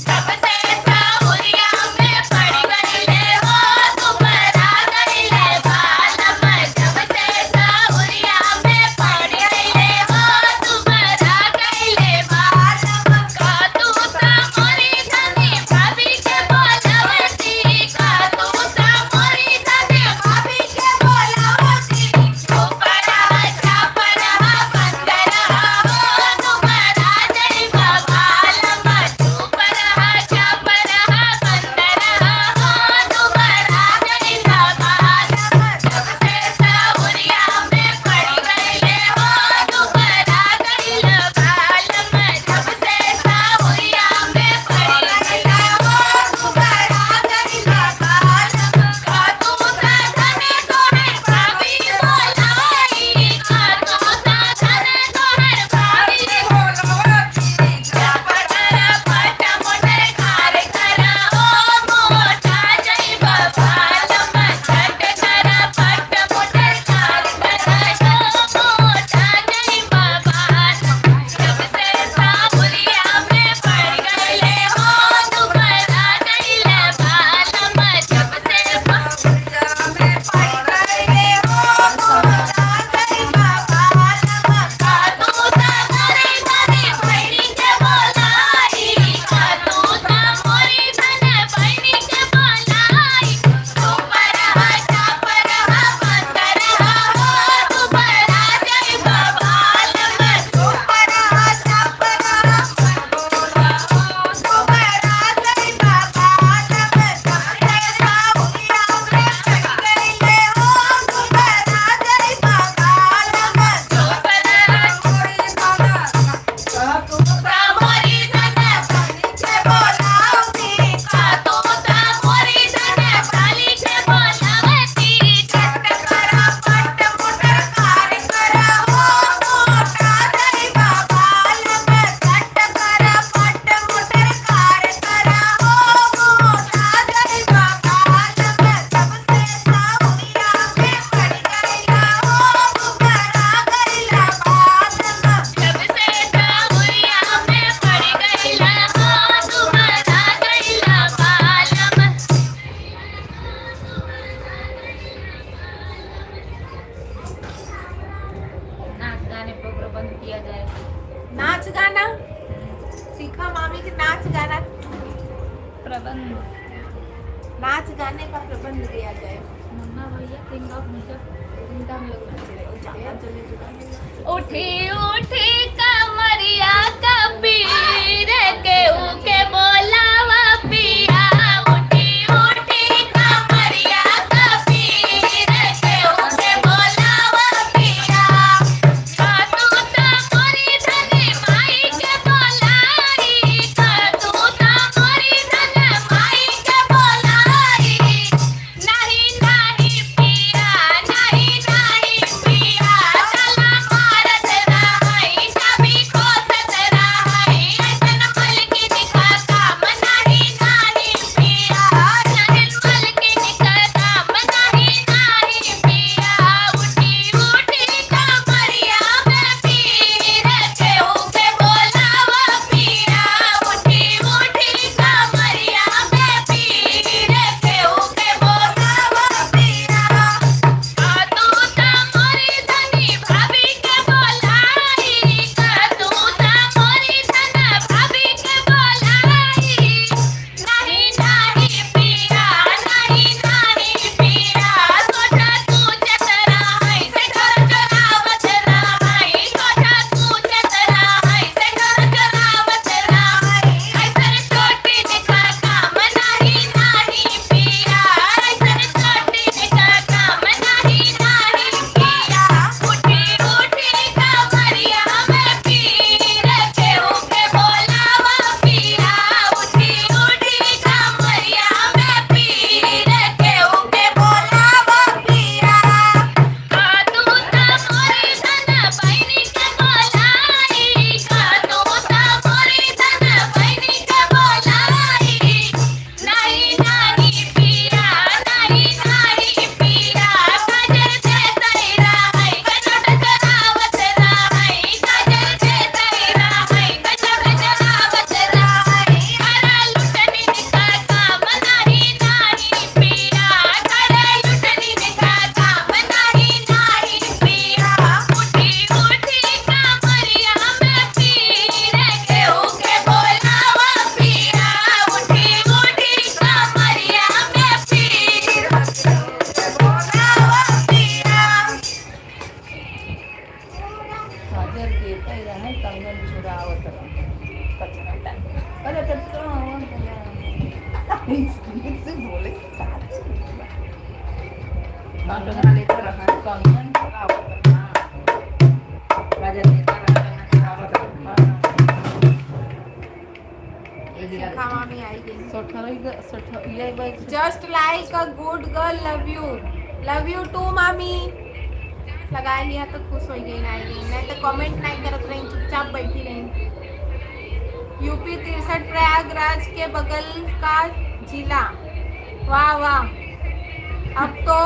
जब से सावरिया में पड़ गईले हो दुबारा गईले मालम, जब से सावरिया में पड़ गईले हो दुबारा गईले मालम, कादू ता मोरी धनी भाभी के बोलवती, कादू ता मोरी धनी भाभी के बोलवती, दुबारा छापरा बंदरा हो दुबारा जइबा मालम, दुबारा छापरा बंदरा हो दुबारा जइबा मालम, जब से सावरिया में पड़ गईले हो दुबारा गईला मालम, जब से सावरिया में पड़ गईले हो दुबारा गईला मालम, कादू ता धने तोहर भाभी बोलाई, कादू ता धने तोहर भाभी बोलवती, छापरा पट मोटर कार करा हो मोटा जइबा मालम, झट करा पट मोटर कार करा हो मोटा जइबा मालम, जब से सावरिया में पड़ गईले हो दुबारा गईले मालम, जब से सावरिया में पड़ गईले हो दुबारा गईबा मालम, कादू ता मोरी धनी बहिनी के बोलाई, कादू ता मोरी धनी बहिनी के बोलाई, दुबारा छापरा बंदरा हो दुबारा जइबा मालम, दुबारा छापरा बंदरा हो दुबारा जइबा मालम, जब से सावरिया में पड़ गईले हो दुबारा जइबा मालम, दुबारा मोरी धन बहिनी के बोलावती, कादू ता मोरी धन बाली के बोलवती, झट करा पट मोटर कार करा हो मोटा जइबा मालम, झट करा पट मोटर कार करा हो मोटा जइबा मालम, जब से सावरिया में पड़ गईला हो दुबारा गईला मालम, जब से सावरिया में पड़ गईला हो दुबारा गईला मालम। नाच गाने पर प्रबंध किया जाए। नाच गाना सीखा मामी के नाच गाना प्रबंध नाच गाने का प्रबंध किया जाए। मुन्ना भैया किंग ऑफ मिर्जापुर। इनका हम लोग नाच रहे हैं। ज़्यादा चले तो उठी उठी कमरिया कबीर के उके बोलावा पिया। उठी उठी कमरिया कबीर के उके बोलावा पिया। तू ता मोरी धने माई के बोलाई। तू ता मोरी धने माई के बोलाई। नहीं नहीं पिया नहीं नहीं पिया चला मारत रहाई कभी खोसत रहाई। ऐसन मल की दिखा काम नहीं नहीं पिया। नहीं मल की दिखा काम नहीं नहीं पिया। उठी उठी कमरिया में पीर के उके बोलावा पिया। उठी उठी कमरिया में पीर के उके बोलावा पिया। तू ता मोरी धनी भाभी के बोलाई। तू ता मोरी धन भाभी के बोलाई। नहीं नहीं पिया नहीं नहीं पिया सोचा तू चतरा है से घर चरावत रहाई। सोचा तू चतरा है से घर चरावत रहाई। ऐसन छोटी निका काम नहीं नहीं पिया। ऐसन छोटी निका काम नहीं नहीं पिया। उठी उठी कमरिया में पीर के उके बोलावा पिया। उठी उठी कमरिया में पीर के उके बोलावा पिया। तू ता मोरी धन बहिनी के बोलाई। तू ता मोरी धन बहिनी के बोलाई। नहीं नहीं पिया नहीं नहीं पिया काजल से तैरा है गजब जरावत रहाई। काजल से तैरा है गजब जरावत रहाई। हरा लुटनी निका काम नहीं नहीं पिया। हरा लुटनी निका काम नहीं नहीं पिया। उठी उठी कमरिया में पीर के उके बोलावा पिया। उठी उठी कमरिया में पीर के बोलावा पिया। काजल देता ही रहे कंगन चुरावत रहे कचरा टाइम। अरे कचरा से बोले कंगन लेता रहा कंगन चुरावत रहे। राजा लेता रहा चरावत रहा। शिखा मामी आएगी। ये bike just like a good girl love you too मामी। लगा लिया तो खुश हो गई नहीं तो कमेंट नहीं करत रही चुपचाप बैठी रही। यूपी 63 प्रयागराज के बगल का जिला। वाह वाह अब तो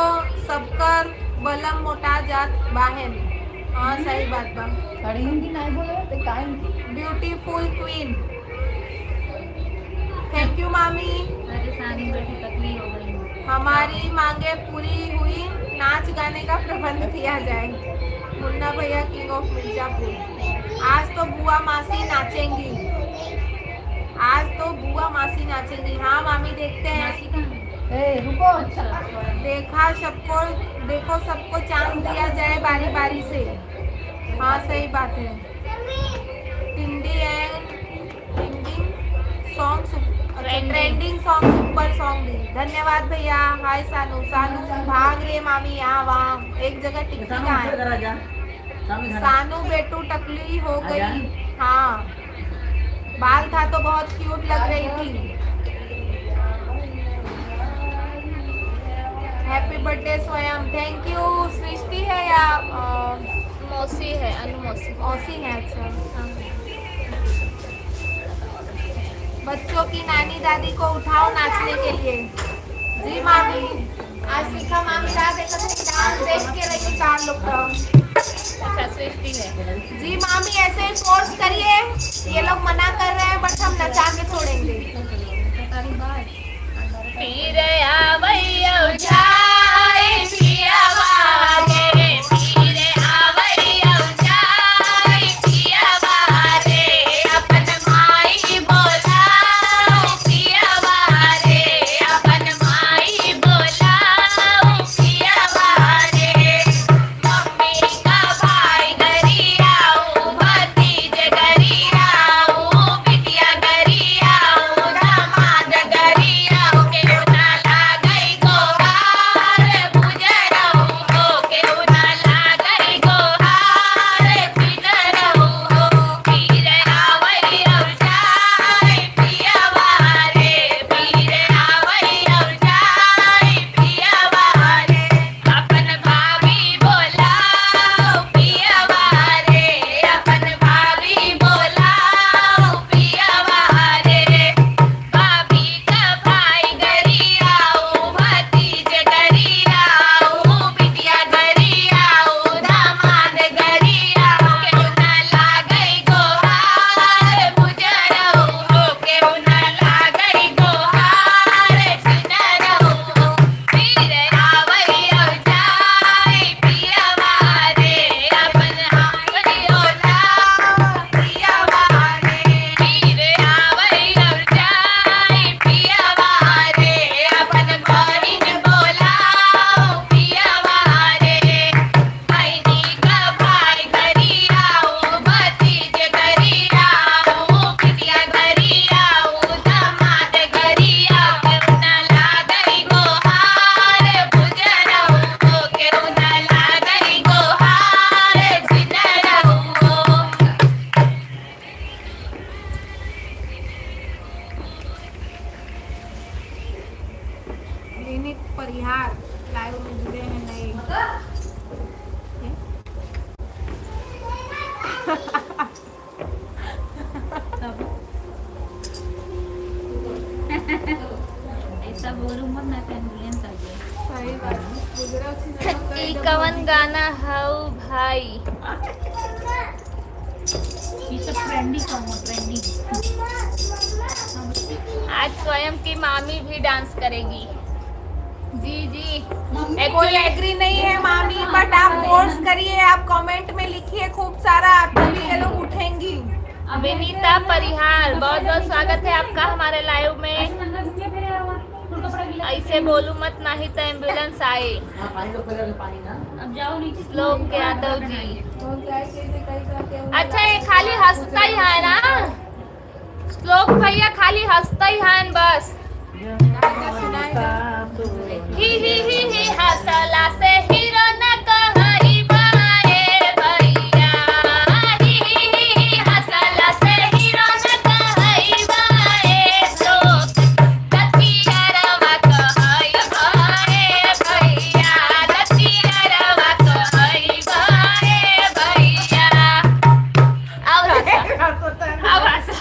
सबकर बलम मोटा जात बाहन। हाँ सही बात बा। खड़ी हिंदी नहीं बोले तो काहे की ब्यूटीफुल क्वीन थैंक यू मामी। राजस्थानी बेटी तकली हो गई। हमारी मांगे पूरी हुई नाच गाने का प्रबंध किया जाए। मुन्ना भैया किंग ऑफ मिर्जापुर। आज तो बुआ मासी नाचेंगी। आज तो बुआ मासी नाचेंगी। हाँ मामी देखते हैं। ए रुको देखो सबको चांस दिया जाए बारी बारी से। हाँ सही बात है। ट्रेंडिंग सॉन्ग सुपर सॉन्ग दी। धन्यवाद भैया। हाय सानू भाग रे मामी यहाँ वहाँ एक जगह टिकती कहाँ है। सानू बेटू टकली हो गई। हाँ बाल था तो बहुत क्यूट लग रही थी। Happy birthday Swayam. Thank you. Srishti है या मौसी है अनु मौसी। मौसी है। अच्छा बच्चों की नानी दादी को उठाओ नाचने के लिए। जी मामी आज शिखा मामी डांस देख के रही 4 लोग। अच्छा सृष्टि है। जी मामी ऐसे फोर्स करिए। ये लोग मना कर रहे हैं बट हम नचा के छोड़ेंगे। पीर आवैया जाए पिया वारे। पीर आवैया जाए पिया वारे। अपन माई बोलाओ पिया वारे। अपन माई कवन गाना हऊ भाई? ये सब ट्रेंडी सॉन्ग है, ट्रेंडी। आज स्वयं की मामी भी डांस करेगी। जी जी कोई एक्चुअली एग्री नहीं है मामी, बट आप फोर्स करिए, आप कमेंट में लिखिए खूब सारा, तभी ये लोग उठेंगी। विनीता परिहार, बहुत बहुत स्वागत है आपका हमारे लाइव में। ऐसे बोलू मत, नहीं तो एम्बुलेंस आए। हाँ पानी लो, पहले पानी ना। अब जाओ नीचे। श्लोक यादव जी, और क्या चीजें कई तरह के अच्छा ये खाली हंसता ही है ना? श्लोक भैया खाली हंसता ही है बस। ही हंसला से हीरो न कहई बाए भैया, ही हंसला से हीरो न कहई बाए, श्लोक दतियारवा कहई बाए भैया, दतियारवा कहई बाए भैया। अब हंसा।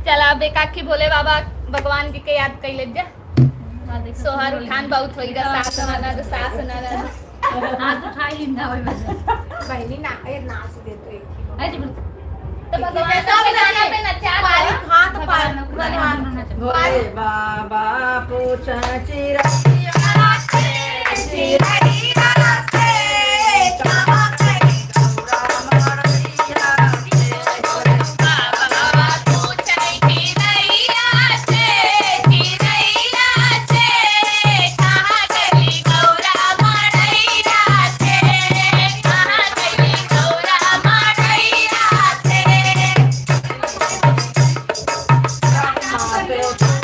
चला अब एकाकी भोले बाबा भगवान के याद कर ले जा। सोहर उठान बहुत होई दा, सास ननद सास ननद। हाथ उठा लिंदा वही बस। बहनी ना ये नाच दे तो एक ही अरे बोल। तो भगवान के गाना पे नचा पारी दो। हाथ पार भोले बाबा पूछा चिरैया से, चिरैया से, कहाँ गई गौरा मरैया से। बाबा पूछै चिरैया से, चिरैया से, कहाँ गई गौरा मरैया से, कहाँ गई गौरा मरैया से। ब्रह्मा पे पूछा,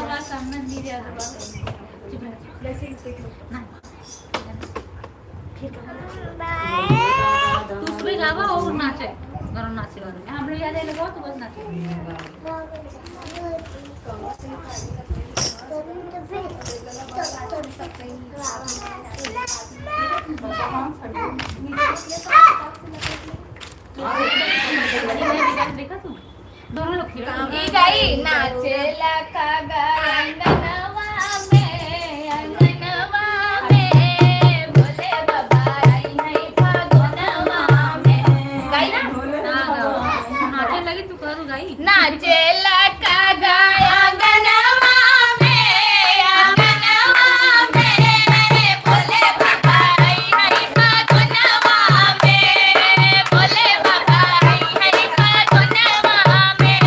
थोड़ा सामने दीजिए तू उसमें गावा और नाचे गरम नाचे वाले हम लोग याद है लगाओ तो बस नाचे देखा तू दोनों लोग खेल ई गई नाचेला का अंगनवा में भोले बाबा आई है फागुनवा में गई ना नाचे लगी तू करू गाई नाचेला का अंगनवा में भोले बाबा आई है फागुनवा में भोले बाबा आई है फागुनवा में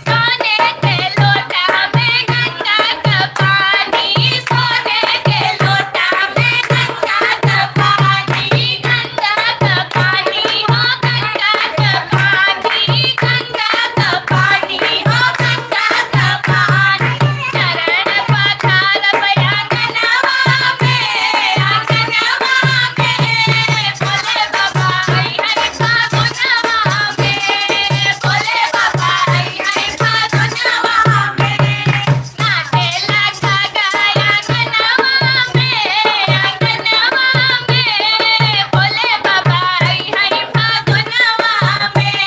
सोने के लोटा में गंगा का पानी सोने के लोटा में गंगा का पानी हो गंगा का पानी गंगा का पानी हो गंगा का पानी चरण पखार बयांगनवा में भोले बाबा आई है फागुनवा में भोले बाबा आई है फागुनवा में नाचे लगा गाया अंगनवा में भोले बाबा आई है फागुनवा में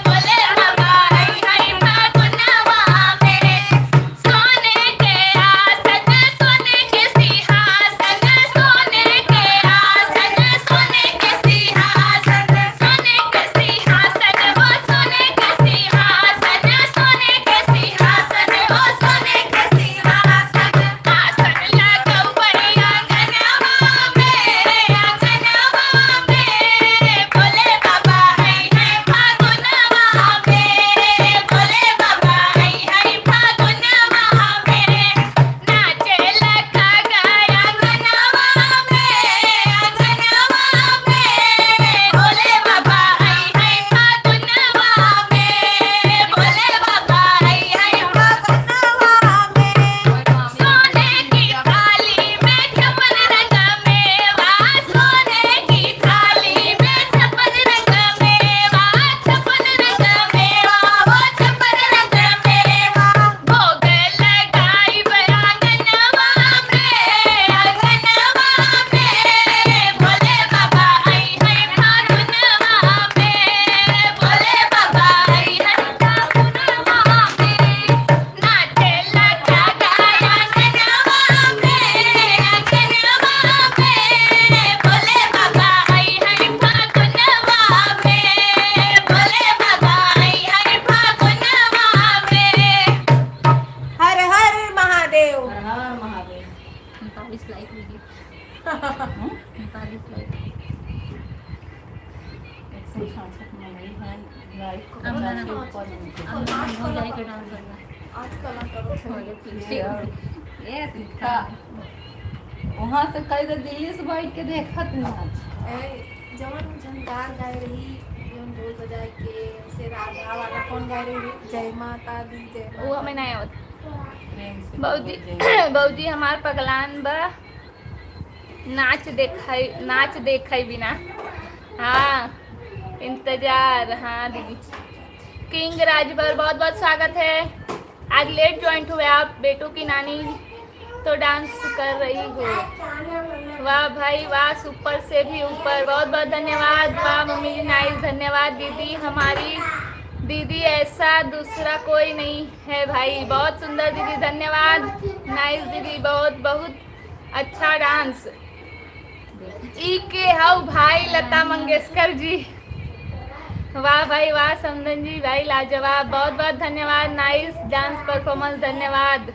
भोले बाबा आई है फागुनवा में सोने के आसन सोने के सिंहासन सोने के आसन सोने के सिंहासन सोने के सिंहासन हो सोने के सिंहासन सोने के सिंहासन हो सोने के सिंहासन आसन लगाओ बड़ी अंगनवा में भोले बाबा आई है फागुनवा में भोले बाबा आई है फागुनवा में नाचे लगा गाया अंगनवा में भोले बाबा आई है फागुनवा में भोले बाबा आई है फागुनवा में सोने की थाली में छप्पन रंग मेवा सोने की थाली में छप्पन रंग मेवा छप्पन रंग मेवा वो छप्पन रंग मेवा भोग लगाई आंगनवा में भोले बाबा आई है फागुनवा में भोले बाबा आई है फागुनवा में नाचे लगा गाया अंगनवा में भोले बाबा आई है फागुनवा में भोले बाबा आई है फागुनवा में हर हर महादेव हर महादेव 45 लाइक लीजिए 45 लाइक 166 में नहीं है लाइक को अब डाल मैंने के ऊपर हो जाए के डांस करना आज कला करो ये सीखा वहाँ से कई तो दिल्ली से बैठ के देखा तू आज जवन झनकार गाय रही जवन ढोल बजाए के से राधा वाला कौन गाय रही जय माता दी जय वो हमें नहीं होता प्रेम से बौजी बोल बौजी हमार पगलान बा नाच देखई बिना हाँ इंतजार हाँ दीदी किंग राजभर बहुत बहुत स्वागत है आज लेट ज्वाइंट हुए आप बेटू की नानी तो डांस कर रही हो वाह भाई वाह सुपर से भी ऊपर बहुत बहुत धन्यवाद वाह मम्मी जी नाइस धन्यवाद दीदी हमारी दीदी ऐसा दूसरा कोई नहीं है भाई बहुत सुंदर दीदी धन्यवाद नाइस दीदी बहुत बहुत अच्छा डांस ई के हाउ भाई लता मंगेशकर जी वाह भाई वाह समदन जी भाई लाजवाब बहुत बहुत धन्यवाद नाइस डांस परफॉर्मेंस धन्यवाद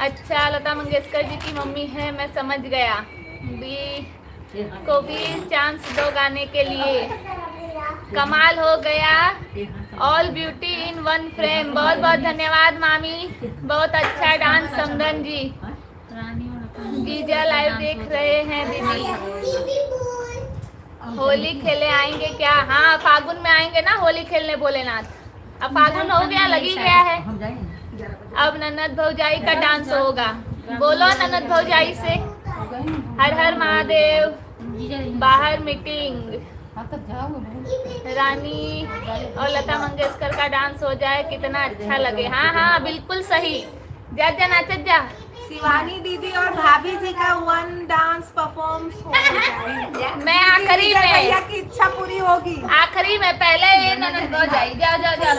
अच्छा लता मंगेशकर जी की मम्मी है मैं समझ गया दी को भी चांस दो गाने के लिए कमाल हो गया all beauty in one frame बहुत बहुत धन्यवाद मामी बहुत अच्छा डांस समदन जी रानी और गीजा लाइव देख रहे हैं दीदी होली खेले आएंगे क्या हाँ फागुन में आएंगे ना होली खेलने भोलेनाथ अब फागुन हो गया लगी गया है हम जाएंगे अब ननद भौजाई का डांस होगा। बोलो ननद भौजाई से हर हर महादेव। बाहर मीटिंग। हाँ तब जाओगे रानी और लता मंगेशकर का डांस हो जाए कितना अच्छा लगे। हाँ हाँ बिल्कुल सही। जा जा नाचत जा। शिवानी दीदी और भाभी जी का वन डांस परफॉर्मेंस होगा। मैं आखिरी में भैया की इच्छा पूरी होगी। आखिरी में पहले ये ननद भौजाई। जाओ जाओ जाओ।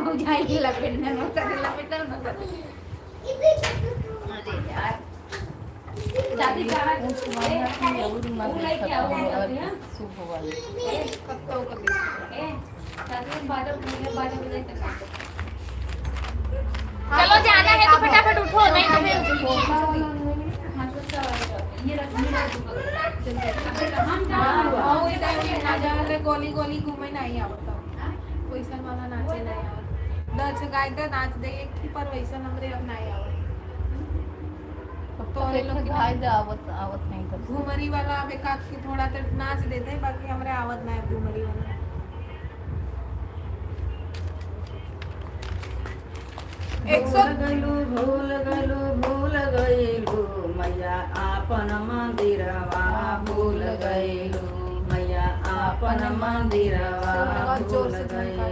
भौजाई की लपेटने में अरे यार शादी करा शुभ वाली चलो जाना है तो फटाफट उठो नहीं तो फिर गोली गोली घूमे नहीं आवता वैसा वाला नाचे नहीं आवत दस गाय का नाच दे एक ही पर वैसा नंबरे अब नहीं आवत तो ये लोग भाई आवत आवत नहीं कर घूमरी वाला अब एक आध की थोड़ा तो नाच देते हैं बाकी हमरे आवत नहीं घूमरी वाला भूल गईलू मैया आपन मंदिरवा भूल गईलू मैया आपन मंदिरवा भूल गईलू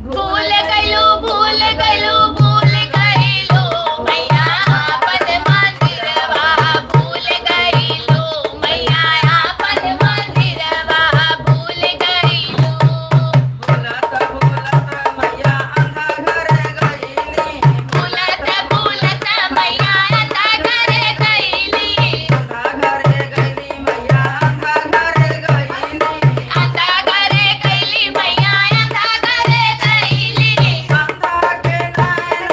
भूल गईलू भूल गईलू भूल गईलू मैया आपन मंदिरवा भूल गईलू मैया आपन मंदिरवा भूल गईलू भूलत भूलत मैया अंधा घरे गईली भूलत भूलत मैया अंधा घरे गईली अंधा घरे गईली मैया अंधा घरे गईली अंधा घरे गईली मैया अंधा घरे गईली अंधा के नैन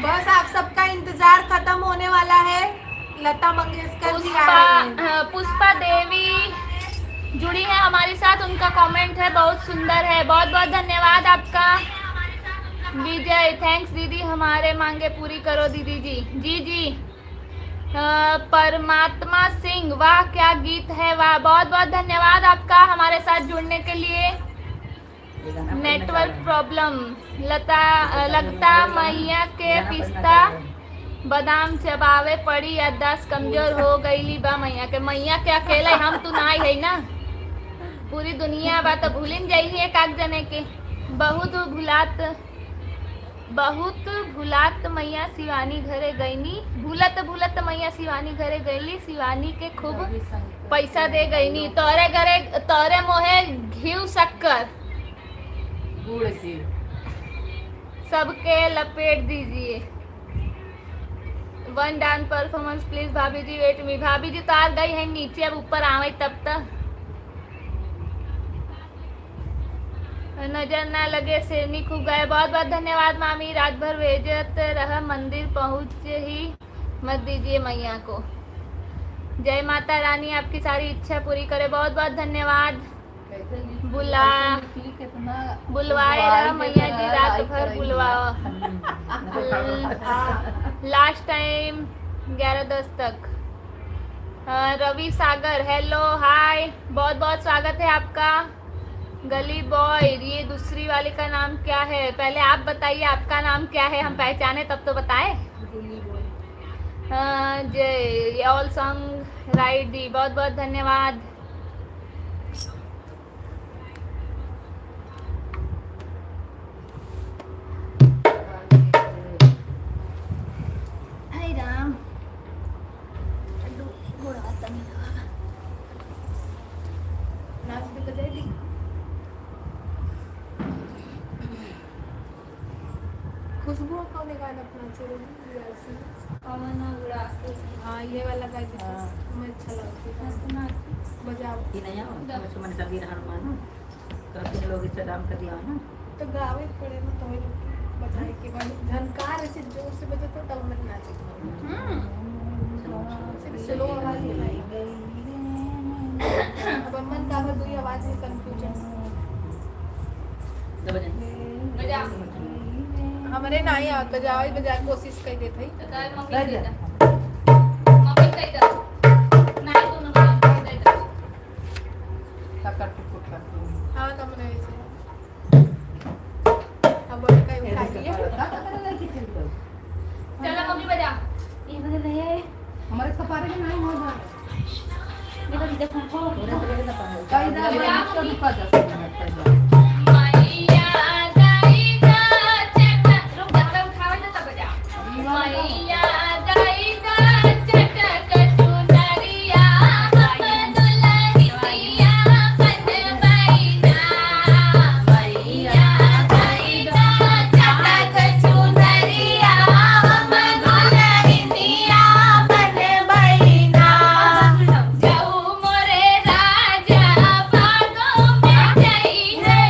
बस आप सबका इंतजार खत्म होने वाला है। लता मंगेशकर जी आ रही हैं। पुष्पा देवी जुड़ी है हमारे साथ, उनका कमेंट है बहुत सुंदर है, बहुत बहुत धन्यवाद आपका। विजय थैंक्स दीदी, हमारे मांगे पूरी करो दीदी जी। जी जी। परमात्मा सिंह, वाह क्या गीत है, वाह, बहुत बहुत धन्यवाद आपका हमारे साथ जुड़ने के लिए। नेटवर्क प्रॉब्लम, लगता मैया के पिस्ता बादाम चबावे पड़ी, याददाश्त कमजोर हो गईली बा मैया के। मैया के अकेले हम तो ना है ना, पूरी दुनिया बा तो भूलिन जाई है काक जने के। बहुत भूलात मैया शिवानी घरे गईनी, भूलत मैया शिवानी घरे गईली, शिवानी के खूब पैसा दे गईनी, तोरे घरे तोरे मोहे घिव शक्कर गुड़ से सबके लपेट दीजिए। वन डांस परफॉर्मेंस प्लीज भाभी जी, वेट मी। भाभी जी तो आ गई है नीचे, अब ऊपर आवे तब तक नजर ना लगे शेरनी खूब गए। बहुत बहुत धन्यवाद मामी, रात भर भेजत रह, मंदिर पहुंच ही मत दीजिए मैया को। जय माता रानी आपकी सारी इच्छा पूरी करे। बहुत बहुत धन्यवाद। बुलवाए रहा मैया जी, रात भर बुलवाओ। लास्ट टाइम 11:10 तक। रवि सागर हेलो हाय, बहुत बहुत स्वागत है आपका। गली बॉय, ये दूसरी वाली का नाम क्या है, पहले आप बताइए आपका नाम क्या है, हम पहचाने तब तो बताएं। जय ऑल सॉन्ग राइट दी, बहुत बहुत धन्यवाद। हाय राम, खुशबू कौन गाना अपना हाँ ये वाला गा मैं अच्छा लगता है, बजाओ कि नहीं आओ तो सुमन का वीर हनुमान तो फिर लोग इसे राम कर दिया ना, तो गावे पड़े ना, तो बजाए के बाद झनकार ऐसे जोर से बजे तो तब मैं नाचे। स्लो आवाज अब मन का दुई आवाज में कंफ्यूजन तो बजा हमारे ना ही आता जावे बजाए कोशिश कर देते ही हाँ तो मैंने ऐसे अब कहीं उठा दिया। चलो मम्मी बजा। ये बजा ले हमारे कपारे में नहीं होगा, देखो देखो को कई दादा तो रुका जा सकता है। जाऊ मोरे राजा भागो में जई है।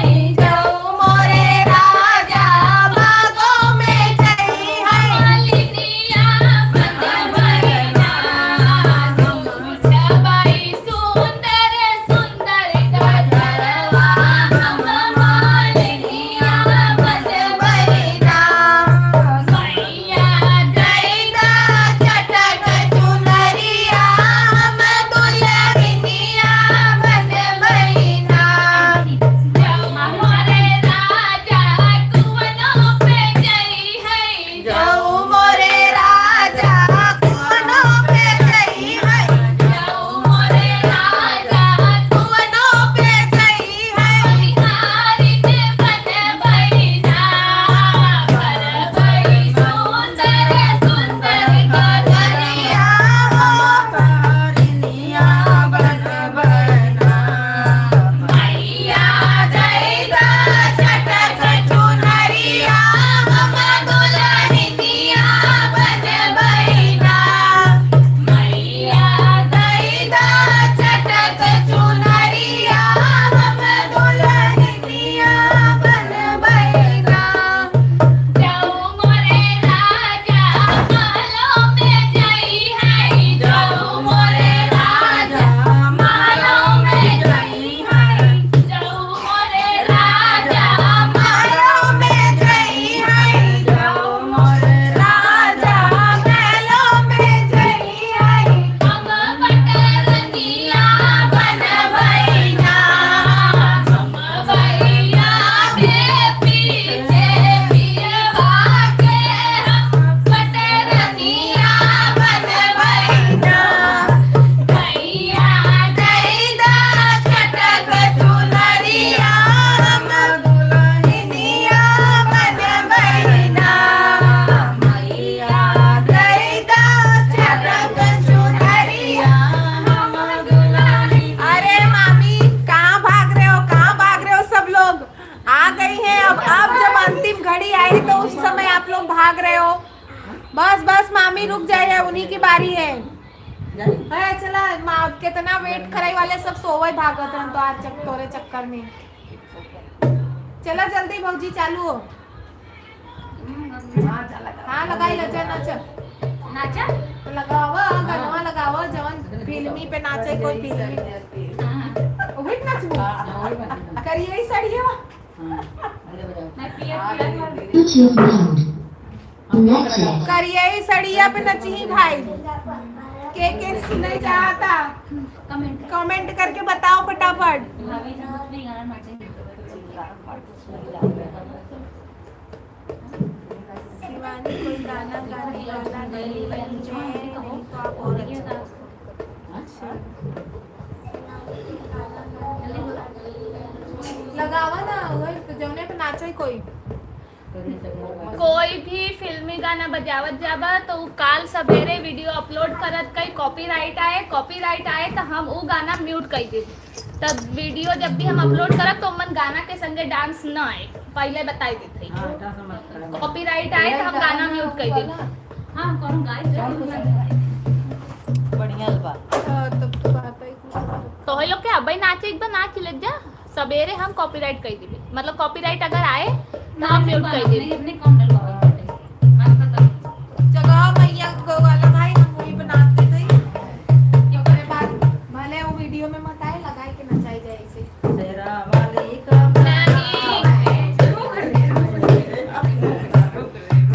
लोग भाग रहे हो? बस बस मामी रुक जाइए, उन्हीं की बारी है। चला माँ कितना वेट कराई वाले सब सोवे भागत रहन तो आज तोरे चक्कर में। चला जल्दी भौजी चालू हो। हाँ लगाई लचा नाच नाचा तो लगावा गनवा लगावा जवन फिल्मी पे नाचे कोई फिल्मी ओही नाचबो करिए ही सड़िया मैं पियर Bluetooth mode. Connected. करिए ही सड़िया पे नची भाई। के सुने चाहता कमेंट करके बताओ फटाफट। शिवानी कोई गाना गाने वाला नहीं तो आप और अच्छा लगावा ना वही जौने पे नाचे कोई कोई भी फिल्मी गाना बजावत जाबा तो उ काल सवेरे वीडियो अपलोड करत कई कॉपीराइट आए तो हम उ गाना म्यूट कर दे। तब वीडियो जब भी हम अपलोड करब तो मन गाना के संगे डांस न आए, पहले बताई देते। कॉपीराइट आए तो हम गाना म्यूट कर दे। हां कौन गाय बढ़िया बा। तब तो बात है तो है लोग के अबे नाचे एक बार नाच ले जा सवेरे हम कॉपीराइट कर देबे, मतलब कॉपीराइट अगर आए तो हम म्यूट कर देबे। अपने कौन जगह भैया को वाला भाई हम वही बनाते थे क्यों करे बात भले वो वीडियो में मत आए लगाए के नचाई जाए इसे तेरा वाली का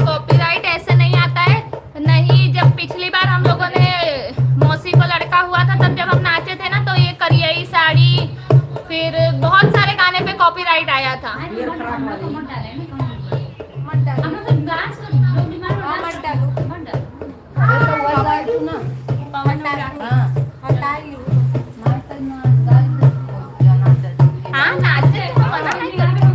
कॉपीराइट ऐसे नहीं आता है। नहीं, जब पिछली बार हम लोगों ने मौसी को लड़का हुआ था तब जब हम नाचे थे ना तो ये करियई साड़ी फिर बहुत सारे गाने पे कॉपीराइट आया था। हाँ नाचे तो मना नहीं करते।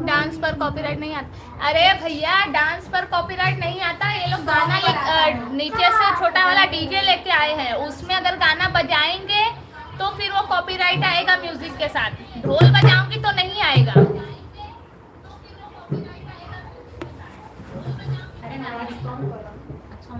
डांस पर कॉपीराइट नहीं आता। अरे भैया डांस पर कॉपीराइट नहीं आता, ये लोग गाना नीचे से छोटा वाला डीजे लेके आए हैं, उसमें अगर गाना बजाएंगे तो फिर वो कॉपीराइट आएगा म्यूजिक के साथ। ढोल बजाऊंगी तो नहीं आएगा। अरे ना अच्छा